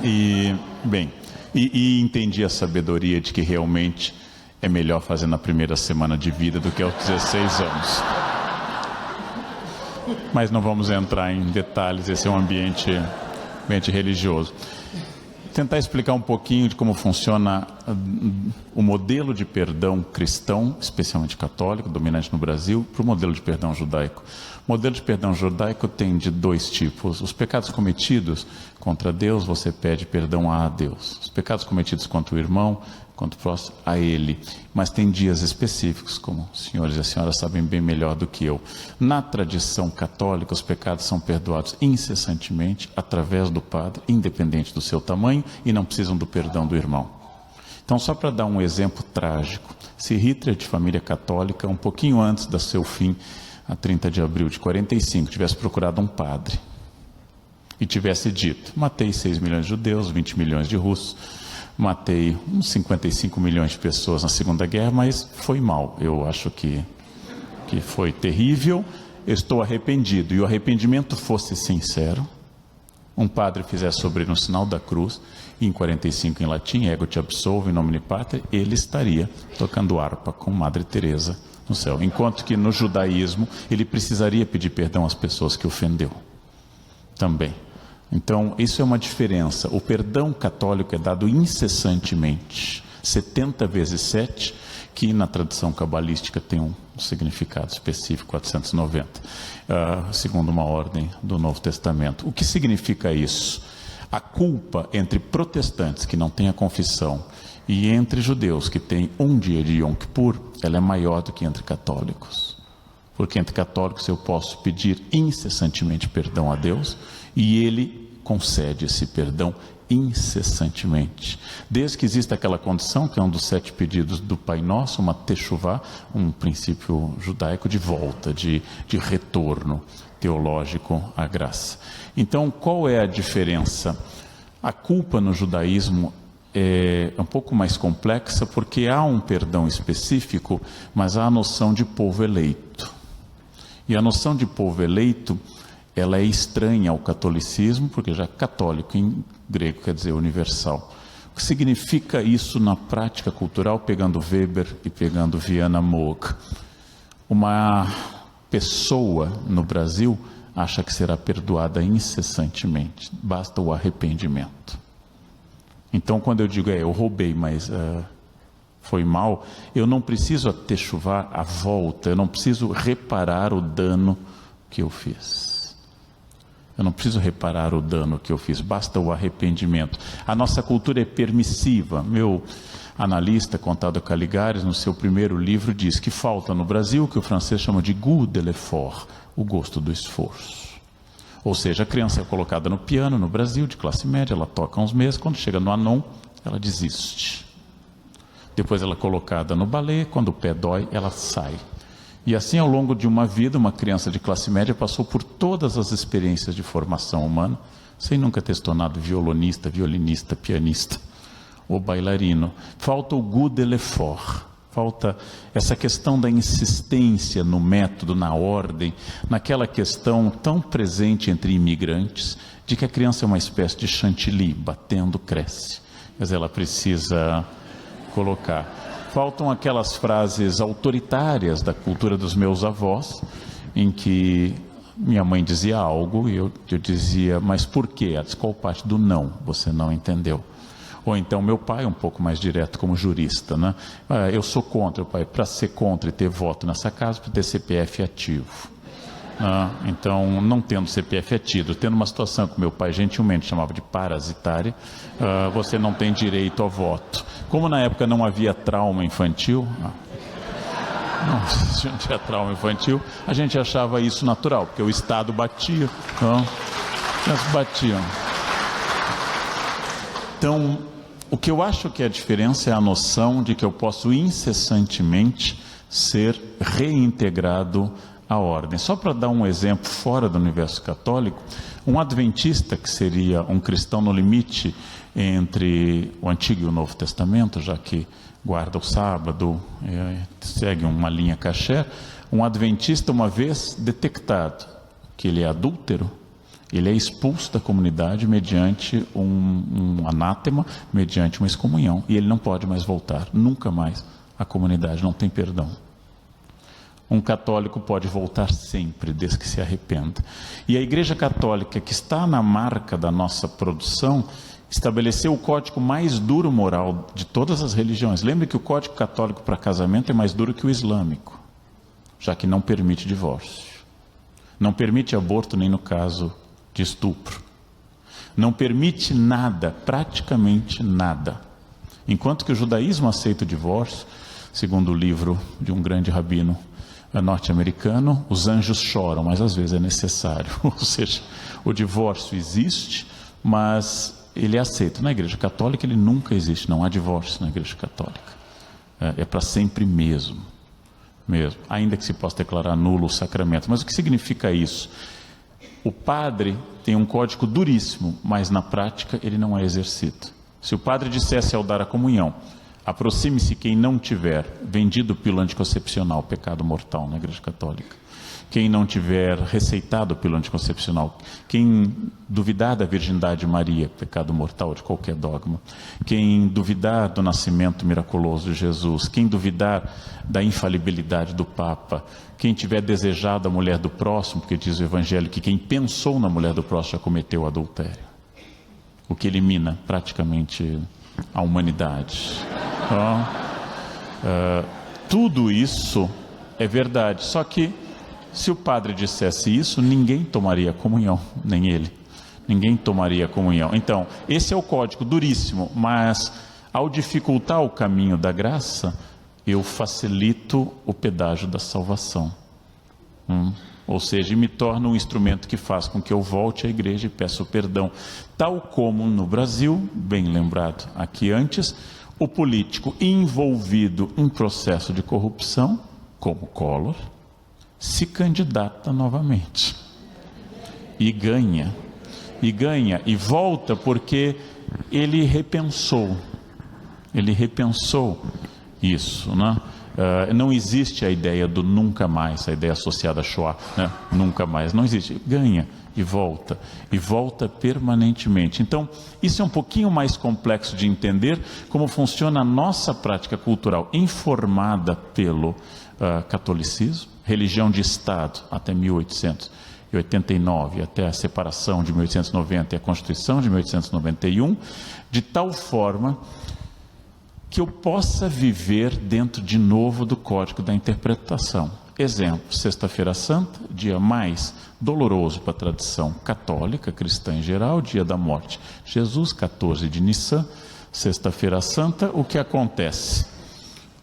E, bem, e entendi a sabedoria de que realmente é melhor fazer na primeira semana de vida do que aos 16 anos. Mas não vamos entrar em detalhes, esse é um ambiente religioso. Tentar explicar um pouquinho de como funciona o modelo de perdão cristão, especialmente católico, dominante no Brasil, para o modelo de perdão judaico. O modelo de perdão judaico tem de dois tipos. Os pecados cometidos contra Deus, você pede perdão a Deus. Os pecados cometidos contra o irmão, contra o próximo, a ele. Mas tem dias específicos, como os senhores e as senhoras sabem bem melhor do que eu. Na tradição católica, os pecados são perdoados incessantemente, através do padre, independente do seu tamanho, e não precisam do perdão do irmão. Então, só para dar um exemplo trágico, se Hitler, de família católica, um pouquinho antes do seu fim, a 30 de abril de 45, tivesse procurado um padre e tivesse dito: matei 6 milhões de judeus, 20 milhões de russos, matei uns 55 milhões de pessoas na Segunda Guerra, mas foi mal. Eu acho que foi terrível, estou arrependido. E o arrependimento fosse sincero, um padre fizesse sobre ele um sinal da cruz, e em 45 em latim, ego te absolvo, in nomine Patri, ele estaria tocando harpa com Madre Teresa no céu. Enquanto que no judaísmo, ele precisaria pedir perdão às pessoas que ofendeu também. Então, isso é uma diferença. O perdão católico é dado incessantemente, 70 vezes 7, que na tradição cabalística tem um significado específico, 490, segundo uma ordem do Novo Testamento. O que significa isso? A culpa entre protestantes que não têm a confissão e entre judeus que têm um dia de Yom Kippur, ela é maior do que entre católicos. Porque entre católicos eu posso pedir incessantemente perdão a Deus e Ele concede esse perdão incessantemente. Desde que exista aquela condição, que é um dos 7 pedidos do Pai Nosso, uma techuvá, um princípio judaico de volta, de retorno teológico à graça. Então, qual é a diferença? A culpa no judaísmo é um pouco mais complexa, porque há um perdão específico, mas há a noção de povo eleito. E a noção de povo eleito, ela é estranha ao catolicismo, porque já católico em grego quer dizer universal. O que significa isso na prática cultural, pegando Weber e pegando Viana Moog? Uma pessoa no Brasil acha que será perdoada incessantemente, basta o arrependimento. Então, quando eu digo, eu roubei, mas foi mal, eu não preciso atechuvar a volta, eu não preciso reparar o dano que eu fiz. Eu não preciso reparar o dano que eu fiz, basta o arrependimento. A nossa cultura é permissiva. Meu analista, Contado Caligares, no seu primeiro livro, diz que falta no Brasil o que o francês chama de goût de l'effort, o gosto do esforço. Ou seja, a criança é colocada no piano no Brasil, de classe média, ela toca uns meses, quando chega no anon, ela desiste. Depois ela é colocada no balé, quando o pé dói, ela sai. E assim, ao longo de uma vida, uma criança de classe média passou por todas as experiências de formação humana, sem nunca ter se tornado violonista, violinista, pianista ou bailarino. Falta o goût de l'effort, falta essa questão da insistência no método, na ordem, naquela questão tão presente entre imigrantes, de que a criança é uma espécie de chantilly, batendo cresce. Mas ela precisa colocar. Faltam aquelas frases autoritárias da cultura dos meus avós, em que minha mãe dizia algo e eu dizia, mas por quê? Ela disse, qual parte do não você não entendeu? Ou então meu pai, um pouco mais direto como jurista, né? Eu sou contra, pai, para ser contra e ter voto nessa casa, para ter CPF ativo. Então, não tendo CPF ativo, tendo uma situação que meu pai gentilmente chamava de parasitária, você não tem direito ao voto. Como na época não havia trauma infantil, não tinha trauma infantil, a gente achava isso natural, porque o Estado batia, eles batiam. Então, o que eu acho que a diferença é a noção de que eu posso incessantemente ser reintegrado à ordem. Só para dar um exemplo fora do universo católico, um adventista, que seria um cristão no limite entre o Antigo e o Novo Testamento, já que guarda o sábado, segue uma linha kasher, um adventista, uma vez detectado que ele é adúltero, ele é expulso da comunidade mediante um anátema, mediante uma excomunhão, e ele não pode mais voltar, nunca mais. A comunidade não tem perdão. Um católico pode voltar sempre, desde que se arrependa. E a Igreja Católica, que está na marca da nossa produção, estabeleceu o código mais duro moral de todas as religiões. Lembre que o código católico para casamento é mais duro que o islâmico, já que não permite divórcio. Não permite aborto nem no caso de estupro. Não permite nada, praticamente nada. Enquanto que o judaísmo aceita o divórcio, segundo o livro de um grande rabino norte-americano, os anjos choram, mas às vezes é necessário. Ou seja, o divórcio existe, mas ele é aceito. Na Igreja Católica ele nunca existe, não há divórcio na Igreja Católica. É para sempre mesmo. Ainda que se possa declarar nulo o sacramento. Mas o que significa isso? O padre tem um código duríssimo, mas na prática ele não é exercido. Se o padre dissesse ao dar a comunhão: aproxime-se quem não tiver vendido pílula anticoncepcional, pecado mortal na Igreja Católica. Quem não tiver receitado pílula anticoncepcional. Quem duvidar da virgindade de Maria, pecado mortal de qualquer dogma. Quem duvidar do nascimento miraculoso de Jesus. Quem duvidar da infalibilidade do Papa. Quem tiver desejado a mulher do próximo, porque diz o Evangelho que quem pensou na mulher do próximo já cometeu adultério. O que elimina praticamente a humanidade. Tudo isso é verdade, só que se o padre dissesse isso, ninguém tomaria comunhão, nem ele. Ninguém tomaria comunhão. Então, esse é o código duríssimo, mas ao dificultar o caminho da graça, eu facilito o pedágio da salvação. Ou seja, me torno um instrumento que faz com que eu volte à igreja e peça perdão. Tal como no Brasil, bem lembrado aqui antes, o político envolvido em processo de corrupção, como Collor, se candidata novamente. E ganha. E volta porque ele repensou. Ele repensou isso, né? Não existe a ideia do nunca mais, a ideia associada a Shoah, né? Nunca mais, não existe. Ganha e volta permanentemente. Então, isso é um pouquinho mais complexo de entender como funciona a nossa prática cultural, informada pelo catolicismo, religião de Estado até 1889, até a separação de 1890 e a Constituição de 1891, de tal forma que eu possa viver dentro de novo do código da interpretação. Exemplo, Sexta-feira Santa, dia mais doloroso para a tradição católica, cristã em geral, dia da morte. Jesus, 14 de Nissan, Sexta-feira Santa, o que acontece?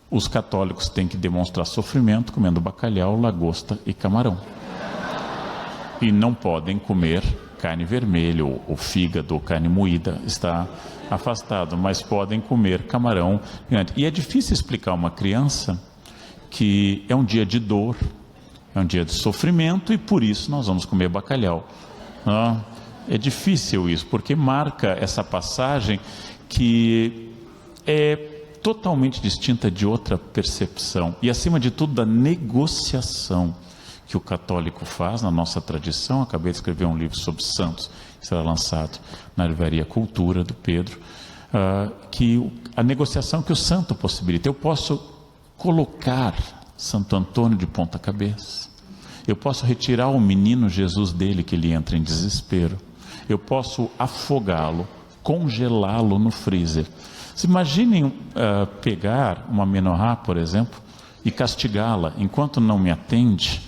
Os católicos têm que demonstrar sofrimento comendo bacalhau, lagosta e camarão. E não podem comer carne vermelha, ou fígado, ou carne moída, está afastado, mas podem comer camarão. E é difícil explicar a uma criança que é um dia de dor, é um dia de sofrimento, e por isso nós vamos comer bacalhau. É difícil isso, porque marca essa passagem que é totalmente distinta de outra percepção, e acima de tudo da negociação que o católico faz na nossa tradição. Acabei de escrever um livro sobre santos, que será lançado na livraria Cultura, do Pedro, que a negociação que o santo possibilita. Eu posso colocar Santo Antônio de ponta cabeça, eu posso retirar o menino Jesus dele, que ele entra em desespero, eu posso afogá-lo congelá-lo no freezer. Se imaginem pegar uma menorá, por exemplo, e castigá-la enquanto não me atende,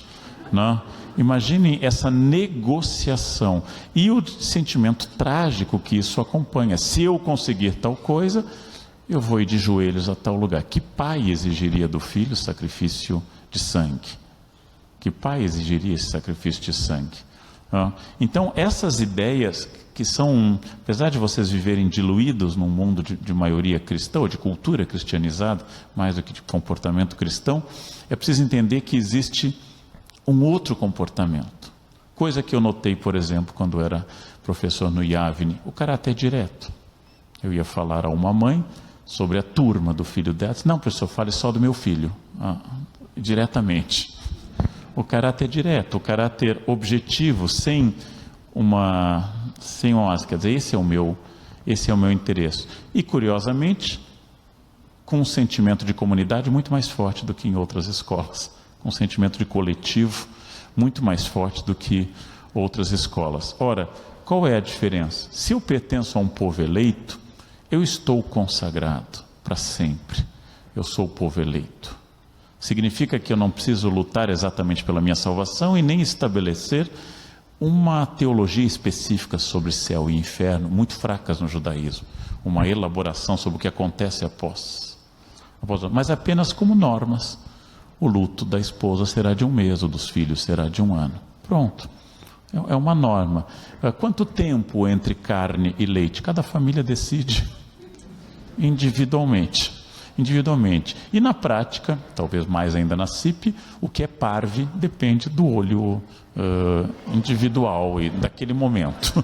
né? Imaginem essa negociação e o sentimento trágico que isso acompanha. Se eu conseguir tal coisa, eu vou ir de joelhos a tal lugar. Que pai exigiria do filho sacrifício de sangue? Que pai exigiria esse sacrifício de sangue? Então, essas ideias que são, apesar de vocês viverem diluídos num mundo de maioria cristã, ou de cultura cristianizada, mais do que de comportamento cristão, é preciso entender que existe um outro comportamento. Coisa que eu notei, por exemplo, quando era professor no IAVNI, o caráter direto. Eu ia falar a uma mãe sobre a turma do filho dela. Disse, não, professor, fale só do meu filho. Diretamente. O caráter direto, o caráter objetivo, sem uma quer dizer, esse é o meu interesse. E, curiosamente, com um sentimento de comunidade muito mais forte do que em outras escolas. Um sentimento de coletivo muito mais forte do que outras escolas. Ora, qual é a diferença? Se eu pertenço a um povo eleito, eu estou consagrado para sempre. Eu sou o povo eleito. Significa que eu não preciso lutar exatamente pela minha salvação e nem estabelecer uma teologia específica sobre céu e inferno, muito fracas no judaísmo. Uma elaboração sobre o que acontece após. Mas apenas como normas. O luto da esposa será de 1 mês, o dos filhos será de 1 ano. Pronto. É uma norma. Quanto tempo entre carne e leite? Cada família decide individualmente. E na prática, talvez mais ainda na CIP, o que é parve depende do olho individual e daquele momento.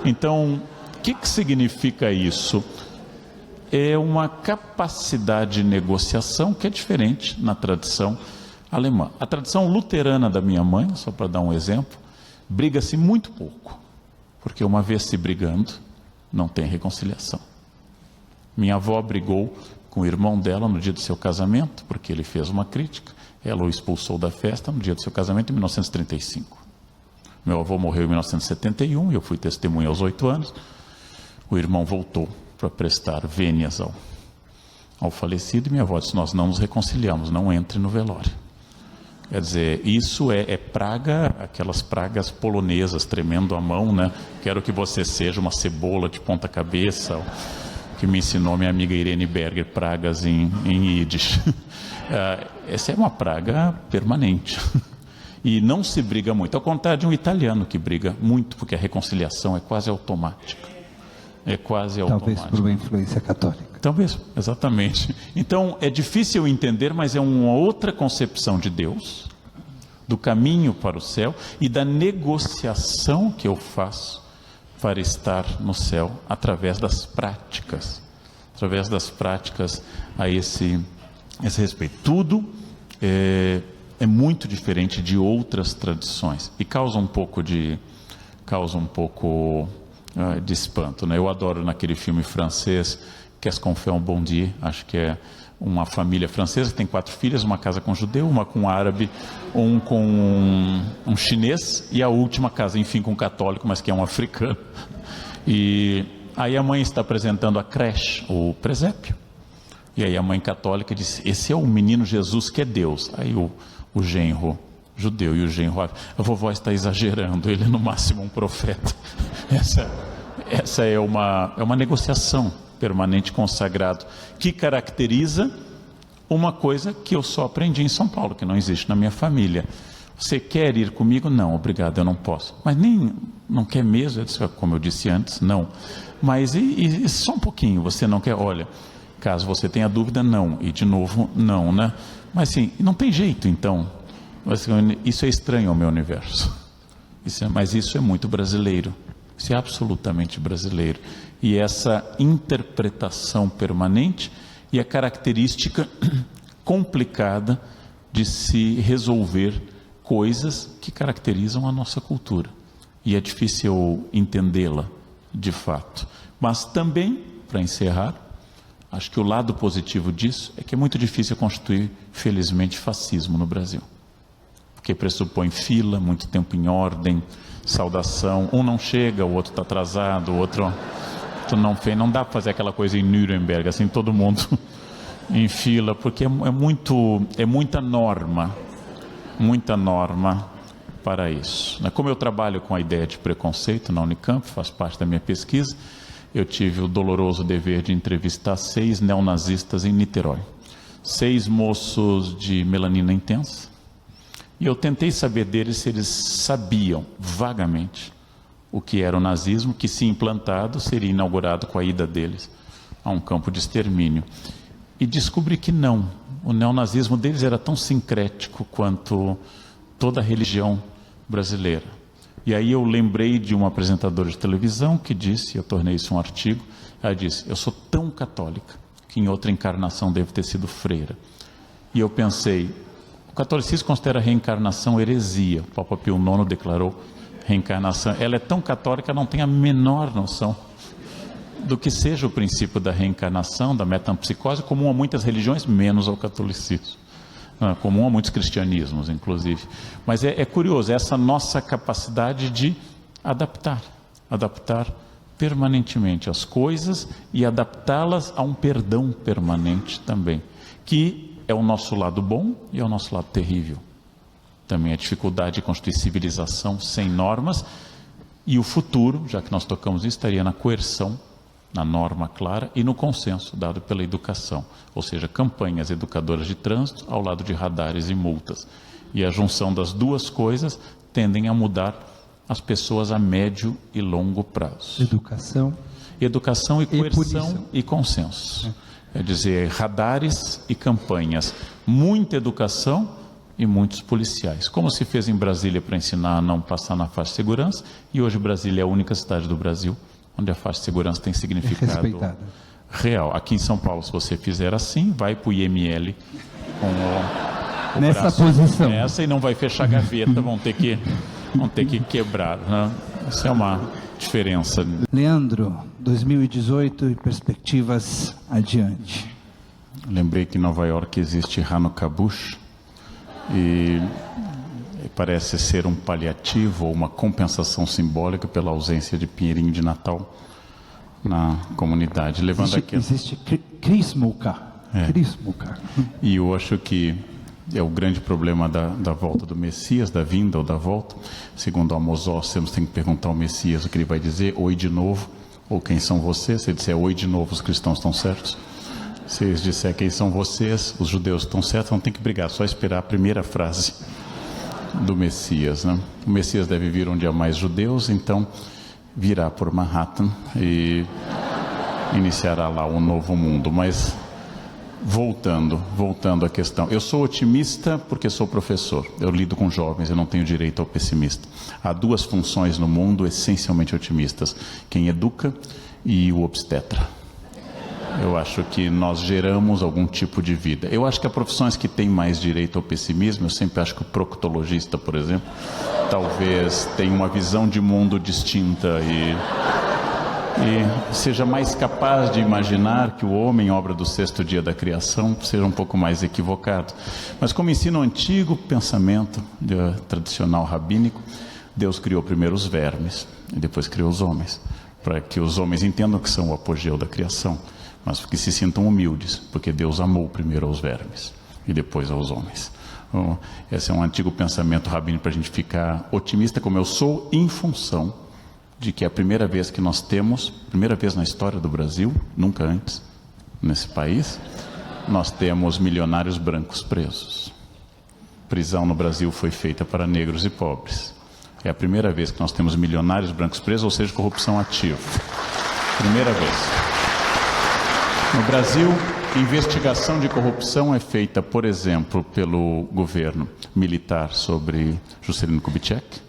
Então, o que significa isso? É uma capacidade de negociação que é diferente na tradição alemã. A tradição luterana da minha mãe, só para dar um exemplo, briga-se muito pouco, porque uma vez se brigando, não tem reconciliação. Minha avó brigou com o irmão dela no dia do seu casamento, porque ele fez uma crítica, ela o expulsou da festa no dia do seu casamento em 1935. Meu avô morreu em 1971, eu fui testemunha aos 8 anos, o irmão voltou para prestar vênias ao falecido, e minha avó disse, nós não nos reconciliamos, não entre no velório. Quer dizer, isso é praga, aquelas pragas polonesas, tremendo a mão, né? Quero que você seja uma cebola de ponta cabeça, que me ensinou minha amiga Irene Berger, pragas em Yiddish. Essa é uma praga permanente. E não se briga muito, ao contrário de um italiano que briga muito, porque a reconciliação é quase automática. Talvez por uma influência católica. Talvez, exatamente. Então, é difícil entender, mas é uma outra concepção de Deus, do caminho para o céu e da negociação que eu faço para estar no céu, através das práticas a esse respeito. Tudo é muito diferente de outras tradições e causa um pouco de espanto, né? Eu adoro naquele filme francês, Qu'est-ce qu'on fait un bon Dieu? Acho que é uma família francesa que tem 4 filhas, uma casa com judeu, uma com árabe, um com um chinês e a última casa, enfim, com um católico, mas que é um africano. E aí a mãe está apresentando a creche, o presépio. E aí a mãe católica disse, esse é o menino Jesus que é Deus. Aí o genro judeu e o genro, a vovó está exagerando, ele é no máximo um profeta. Essa é uma negociação permanente com o sagrado, que caracteriza uma coisa que eu só aprendi em São Paulo, que não existe na minha família. Você quer ir comigo? Não, obrigado, eu não posso. Mas não quer mesmo? Eu disse, como eu disse antes, não. Mas e só um pouquinho, você não quer? Olha, caso você tenha dúvida, não. E de novo, não, né? Mas sim, não tem jeito, então. Isso é estranho ao meu universo. Mas isso é muito brasileiro. Isso é absolutamente brasileiro. E essa interpretação permanente e a característica complicada de se resolver coisas que caracterizam a nossa cultura. E é difícil entendê-la, de fato. Mas também, para encerrar, acho que o lado positivo disso é que é muito difícil constituir, felizmente, fascismo no Brasil. porque pressupõe fila, muito tempo em ordem, saudação. Um não chega, o outro está atrasado, o outro não fez. Não dá para fazer aquela coisa em Nuremberg, assim, todo mundo em fila, porque é muita norma para isso. Como eu trabalho com a ideia de preconceito na Unicamp, faz parte da minha pesquisa, eu tive o doloroso dever de entrevistar 6 neonazistas em Niterói. 6 moços de melanina intensa. E eu tentei saber deles se eles sabiam vagamente o que era o nazismo, que, se implantado, seria inaugurado com a ida deles a um campo de extermínio. E descobri que não. O neonazismo deles era tão sincrético quanto toda a religião brasileira. E aí eu lembrei de uma apresentadora de televisão que disse, eu tornei isso um artigo, ela disse: eu sou tão católica que em outra encarnação devo ter sido freira. E eu pensei, o catolicismo considera a reencarnação heresia. O Papa Pio IX declarou reencarnação. Ela é tão católica, não tem a menor noção do que seja o princípio da reencarnação, da metampsicose, comum a muitas religiões, menos ao catolicismo. Comum a muitos cristianismos, inclusive. Mas é curioso, essa nossa capacidade de adaptar permanentemente as coisas e adaptá-las a um perdão permanente também, que é o nosso lado bom e é o nosso lado terrível. Também a dificuldade de construir civilização sem normas, e o futuro, já que nós tocamos nisso, estaria na coerção, na norma clara e no consenso dado pela educação, ou seja, campanhas educadoras de trânsito ao lado de radares e multas. E a junção das duas coisas tendem a mudar as pessoas a médio e longo prazo. Educação e coerção e consenso. É dizer, radares e campanhas, muita educação e muitos policiais. Como se fez em Brasília para ensinar a não passar na faixa de segurança, e hoje Brasília é a única cidade do Brasil onde a faixa de segurança tem significado real. Aqui em São Paulo, se você fizer assim, vai para o IML com o nessa braço posição nessa, e não vai fechar a gaveta, vão ter que quebrar, né? Isso é uma diferença. Leandro, 2018 e perspectivas adiante. Lembrei que em Nova York existe Hanukkah Bush, e parece ser um paliativo ou uma compensação simbólica pela ausência de pinheirinho de Natal na comunidade. Existe Krismuka. E eu acho que é o grande problema da volta do Messias, da vinda ou da volta. Segundo Amos Oz, você tem que perguntar ao Messias o que ele vai dizer: oi de novo, ou quem são vocês? Se ele disser oi de novo, os cristãos estão certos. Se eles disser quem são vocês, os judeus estão certos, não tem que brigar, só esperar a primeira frase do Messias, né? O Messias deve vir onde há mais judeus, então virá por Manhattan e iniciará lá um novo mundo. Mas voltando à questão, eu sou otimista porque sou professor, eu lido com jovens, eu não tenho direito ao pessimista. Há 2 funções no mundo essencialmente otimistas: quem educa e o obstetra. Eu acho que nós geramos algum tipo de vida. Eu acho que há profissões que têm mais direito ao pessimismo. Eu sempre acho que o proctologista, por exemplo, talvez tenha uma visão de mundo distinta e seja mais capaz de imaginar que o homem, obra do 6º dia da criação, seja um pouco mais equivocado. Mas como ensina o antigo pensamento tradicional rabínico, Deus criou primeiro os vermes e depois criou os homens, para que os homens entendam que são o apogeu da criação, mas que se sintam humildes, porque Deus amou primeiro aos vermes e depois aos homens. Então, esse é um antigo pensamento rabínico para a gente ficar otimista, como eu sou, em função de que é a primeira vez que nós temos, primeira vez na história do Brasil, nunca antes nesse país, nós temos milionários brancos presos. Prisão no Brasil foi feita para negros e pobres. É a primeira vez que nós temos milionários brancos presos, ou seja, corrupção ativa. Primeira vez. No Brasil, investigação de corrupção é feita, por exemplo, pelo governo militar sobre Juscelino Kubitschek,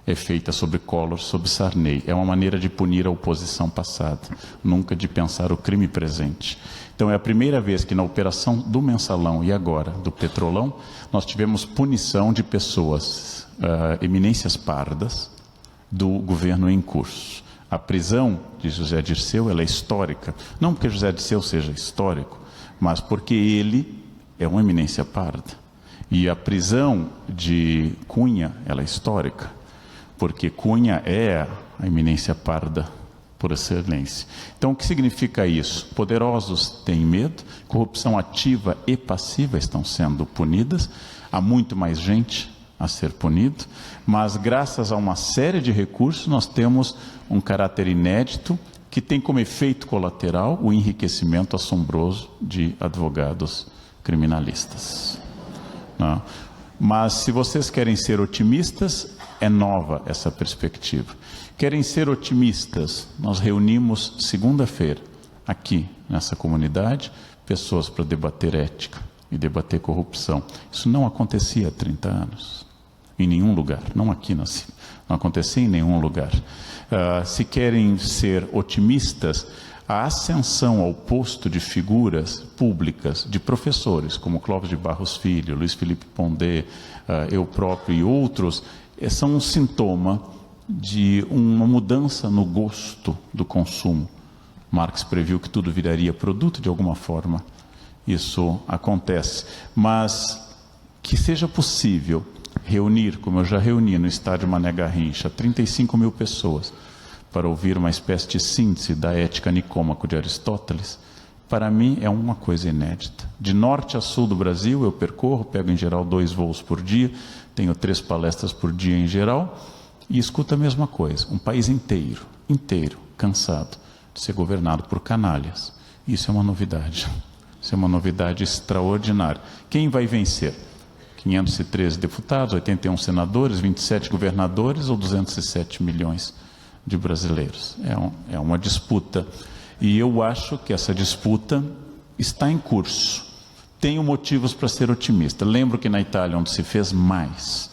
é feita sobre Collor, sobre Sarney. É uma maneira de punir a oposição passada, nunca de pensar o crime presente. Então é a primeira vez que na operação do Mensalão e agora do Petrolão, nós tivemos punição de pessoas, eminências pardas do governo em curso. A prisão de José Dirceu, ela é histórica, não porque José Dirceu seja histórico, mas porque ele é uma eminência parda. E a prisão de Cunha, ela é histórica, porque Cunha é a eminência parda por excelência. Então, o que significa isso? Poderosos têm medo, corrupção ativa e passiva estão sendo punidas, há muito mais gente a ser punido, mas graças a uma série de recursos nós temos um caráter inédito que tem como efeito colateral o enriquecimento assombroso de advogados criminalistas. Não. Mas se vocês querem ser otimistas, é nova essa perspectiva. Querem ser otimistas, nós reunimos segunda-feira, aqui nessa comunidade, pessoas para debater ética e debater corrupção. Isso não acontecia há 30 anos, em nenhum lugar, não aqui não acontecia em nenhum lugar. Se querem ser otimistas, a ascensão ao posto de figuras públicas, de professores, como Clóvis de Barros Filho, Luiz Felipe Pondé, eu próprio e outros, são um sintoma de uma mudança no gosto do consumo. Marx previu que tudo viraria produto de alguma forma. Isso acontece. Mas que seja possível reunir, como eu já reuni no estádio Mané Garrincha, 35 mil pessoas, para ouvir uma espécie de síntese da ética Nicômaco de Aristóteles, para mim é uma coisa inédita. De norte a sul do Brasil eu percorro, pego em geral 2 voos por dia, tenho 3 palestras por dia em geral, e escuto a mesma coisa. Um país inteiro, cansado de ser governado por canalhas. Isso é uma novidade. Isso é uma novidade extraordinária. Quem vai vencer? 513 deputados, 81 senadores, 27 governadores ou 207 milhões de brasileiros? É uma disputa. E eu acho que essa disputa está em curso. Tenho motivos para ser otimista. Lembro que na Itália, onde se fez mais,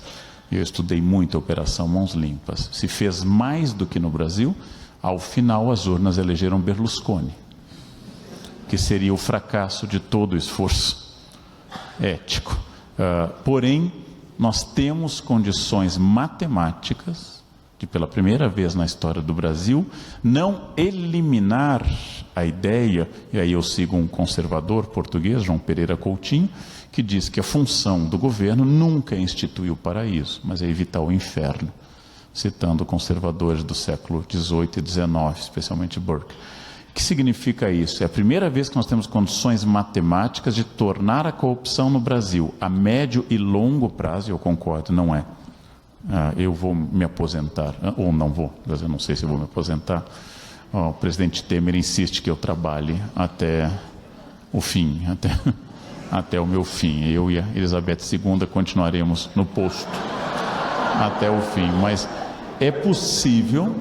eu estudei muito a Operação Mãos Limpas, se fez mais do que no Brasil, ao final as urnas elegeram Berlusconi, que seria o fracasso de todo o esforço ético. Porém, nós temos condições matemáticas de, pela primeira vez na história do Brasil, não eliminar a ideia, e aí eu sigo um conservador português, João Pereira Coutinho, que diz que a função do governo nunca é instituir o paraíso, mas é evitar o inferno, citando conservadores do século XVIII e XIX, especialmente Burke. O que significa isso? É a primeira vez que nós temos condições matemáticas de tornar a corrupção no Brasil a médio e longo prazo, eu concordo, não é. Eu vou me aposentar, ou não vou, eu não sei se vou me aposentar. O presidente Temer insiste que eu trabalhe até o fim, até o meu fim. Eu e a Elizabeth II continuaremos no posto até o fim, mas é possível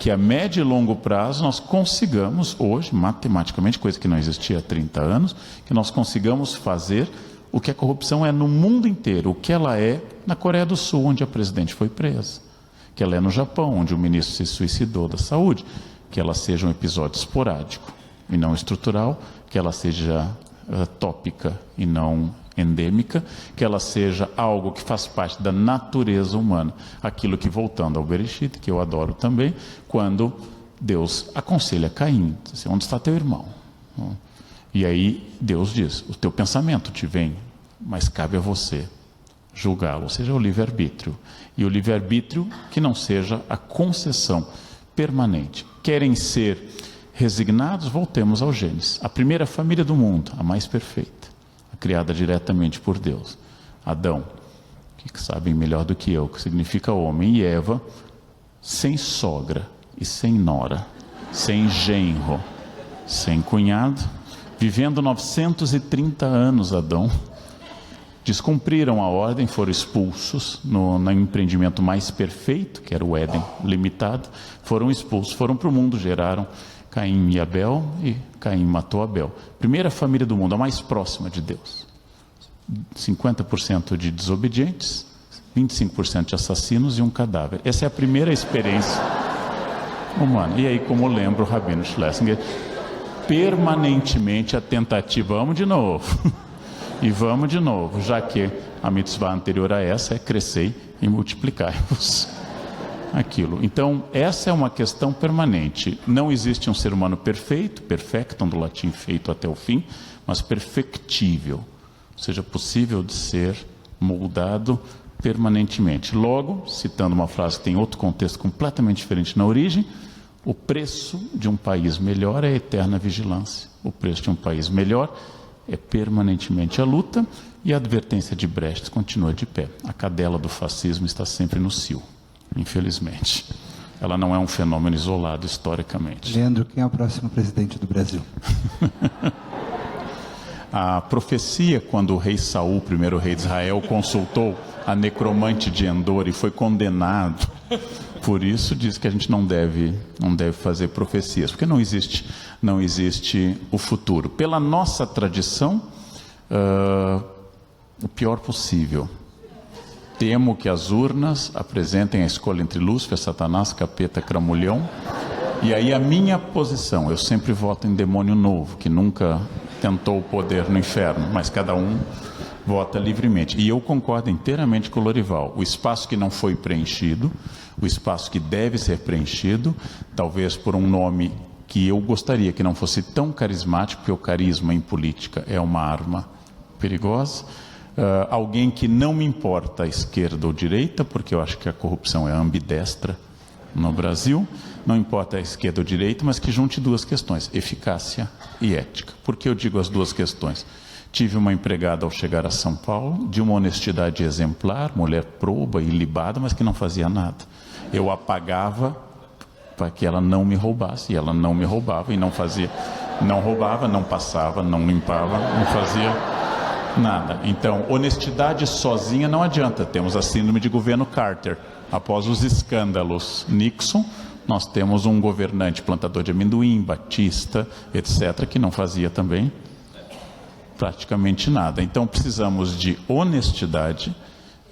que a médio e longo prazo nós consigamos hoje, matematicamente, coisa que não existia há 30 anos, que nós consigamos fazer o que a corrupção é no mundo inteiro, o que ela é na Coreia do Sul, onde a presidente foi presa, que ela é no Japão, onde o ministro se suicidou da saúde, que ela seja um episódio esporádico e não estrutural, que ela seja tópica e não endêmica, que ela seja algo que faz parte da natureza humana, aquilo que, voltando ao Bereshit, que eu adoro também, quando Deus aconselha Caim, diz, onde está teu irmão? E aí Deus diz, o teu pensamento te vem, mas cabe a você julgá-lo, ou seja, o livre-arbítrio. E o livre-arbítrio que não seja a concessão permanente. Querem ser resignados? Voltemos ao Gênesis. A primeira família do mundo, a mais perfeita, criada diretamente por Deus. Adão, que sabem melhor do que eu, que significa homem, e Eva, sem sogra e sem nora, sem genro, sem cunhado, vivendo 930 anos, Adão, descumpriram a ordem, foram expulsos no empreendimento mais perfeito, que era o Éden limitado, foram expulsos, foram para o mundo, geraram Caim e Abel, e Caim matou Abel. Primeira família do mundo, a mais próxima de Deus. 50% de desobedientes, 25% de assassinos e um cadáver. Essa é a primeira experiência humana. E aí, como lembra o Rabino Schlesinger, permanentemente a tentativa, vamos de novo, e vamos de novo, já que a mitzvah anterior a essa é crescer e multiplicar-vos. Aquilo. Então, essa é uma questão permanente. Não existe um ser humano perfeito, perfectum do latim feito até o fim, mas perfectível. Ou seja possível de ser moldado permanentemente. Logo, citando uma frase que tem outro contexto completamente diferente na origem, o preço de um país melhor é a eterna vigilância. O preço de um país melhor é permanentemente a luta, e a advertência de Brecht continua de pé. A cadela do fascismo está sempre no cio, infelizmente. Ela não é um fenômeno isolado historicamente. Leandro, quem é o próximo presidente do Brasil? A profecia, quando o rei Saul, primeiro rei de Israel, consultou a necromante de Endor e foi condenado por isso, diz que a gente não deve fazer profecias, porque não existe o futuro. Pela nossa tradição, o pior possível. Temo que as urnas apresentem a escolha entre Lúcifer, Satanás, Capeta, Cramulhão. E aí a minha posição, eu sempre voto em demônio novo, que nunca tentou o poder no inferno, mas cada um vota livremente. E eu concordo inteiramente com o Lorival. O espaço que não foi preenchido, o espaço que deve ser preenchido, talvez por um nome que eu gostaria que não fosse tão carismático, porque o carisma em política é uma arma perigosa. Alguém que não me importa a esquerda ou direita, porque eu acho que a corrupção é ambidestra no Brasil, não importa a esquerda ou direita, mas que junte duas questões, eficácia e ética. Por que eu digo as duas questões? Tive uma empregada ao chegar a São Paulo, de uma honestidade exemplar, mulher proba e ilibada, mas que não fazia nada. Eu a pagava para que ela não me roubasse, e ela não me roubava e não fazia, não roubava, não passava, não limpava, não fazia nada. Então, honestidade sozinha não adianta. Temos a síndrome de governo Carter. Após os escândalos Nixon, nós temos um governante plantador de amendoim, Batista, etc., que não fazia também praticamente nada. Então precisamos de honestidade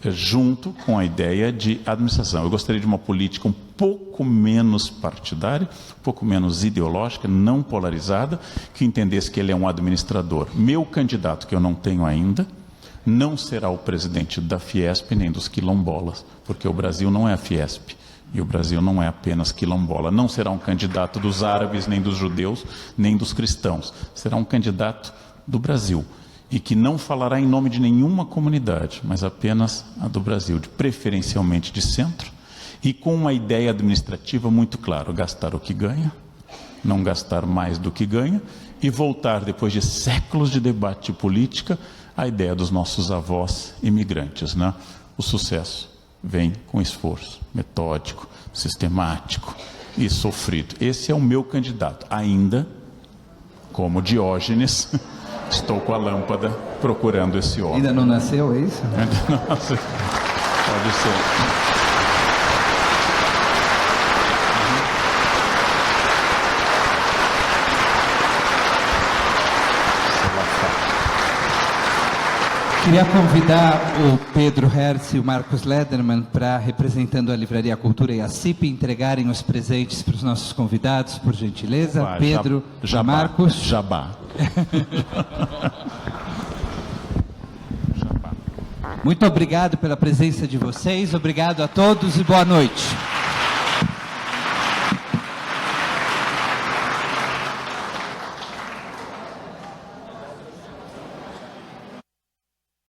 junto com a ideia de administração. Eu gostaria de uma política um pouco menos partidária, um pouco menos ideológica, não polarizada, que entendesse que ele é um administrador. Meu candidato, que eu não tenho ainda, não será o presidente da Fiesp nem dos quilombolas, porque o Brasil não é a Fiesp. E o Brasil não é apenas quilombola. Não será um candidato dos árabes, nem dos judeus, nem dos cristãos. Será um candidato do Brasil, e que não falará em nome de nenhuma comunidade, mas apenas a do Brasil, preferencialmente de centro, e com uma ideia administrativa muito clara: gastar o que ganha, não gastar mais do que ganha, e voltar, depois de séculos de debate política, à ideia dos nossos avós imigrantes, né? O sucesso vem com esforço metódico, sistemático e sofrido. Esse é o meu candidato, ainda como Diógenes. Estou com a lâmpada procurando esse homem. Ainda não nasceu, é isso? Ainda não nasceu. Pode ser. Queria convidar o Pedro Hertz e o Marcos Lederman para, representando a Livraria Cultura e a CIP, entregarem os presentes para os nossos convidados, por gentileza. Pedro, Jabá, Marcos. Jabá. Muito obrigado pela presença de vocês, obrigado a todos e boa noite.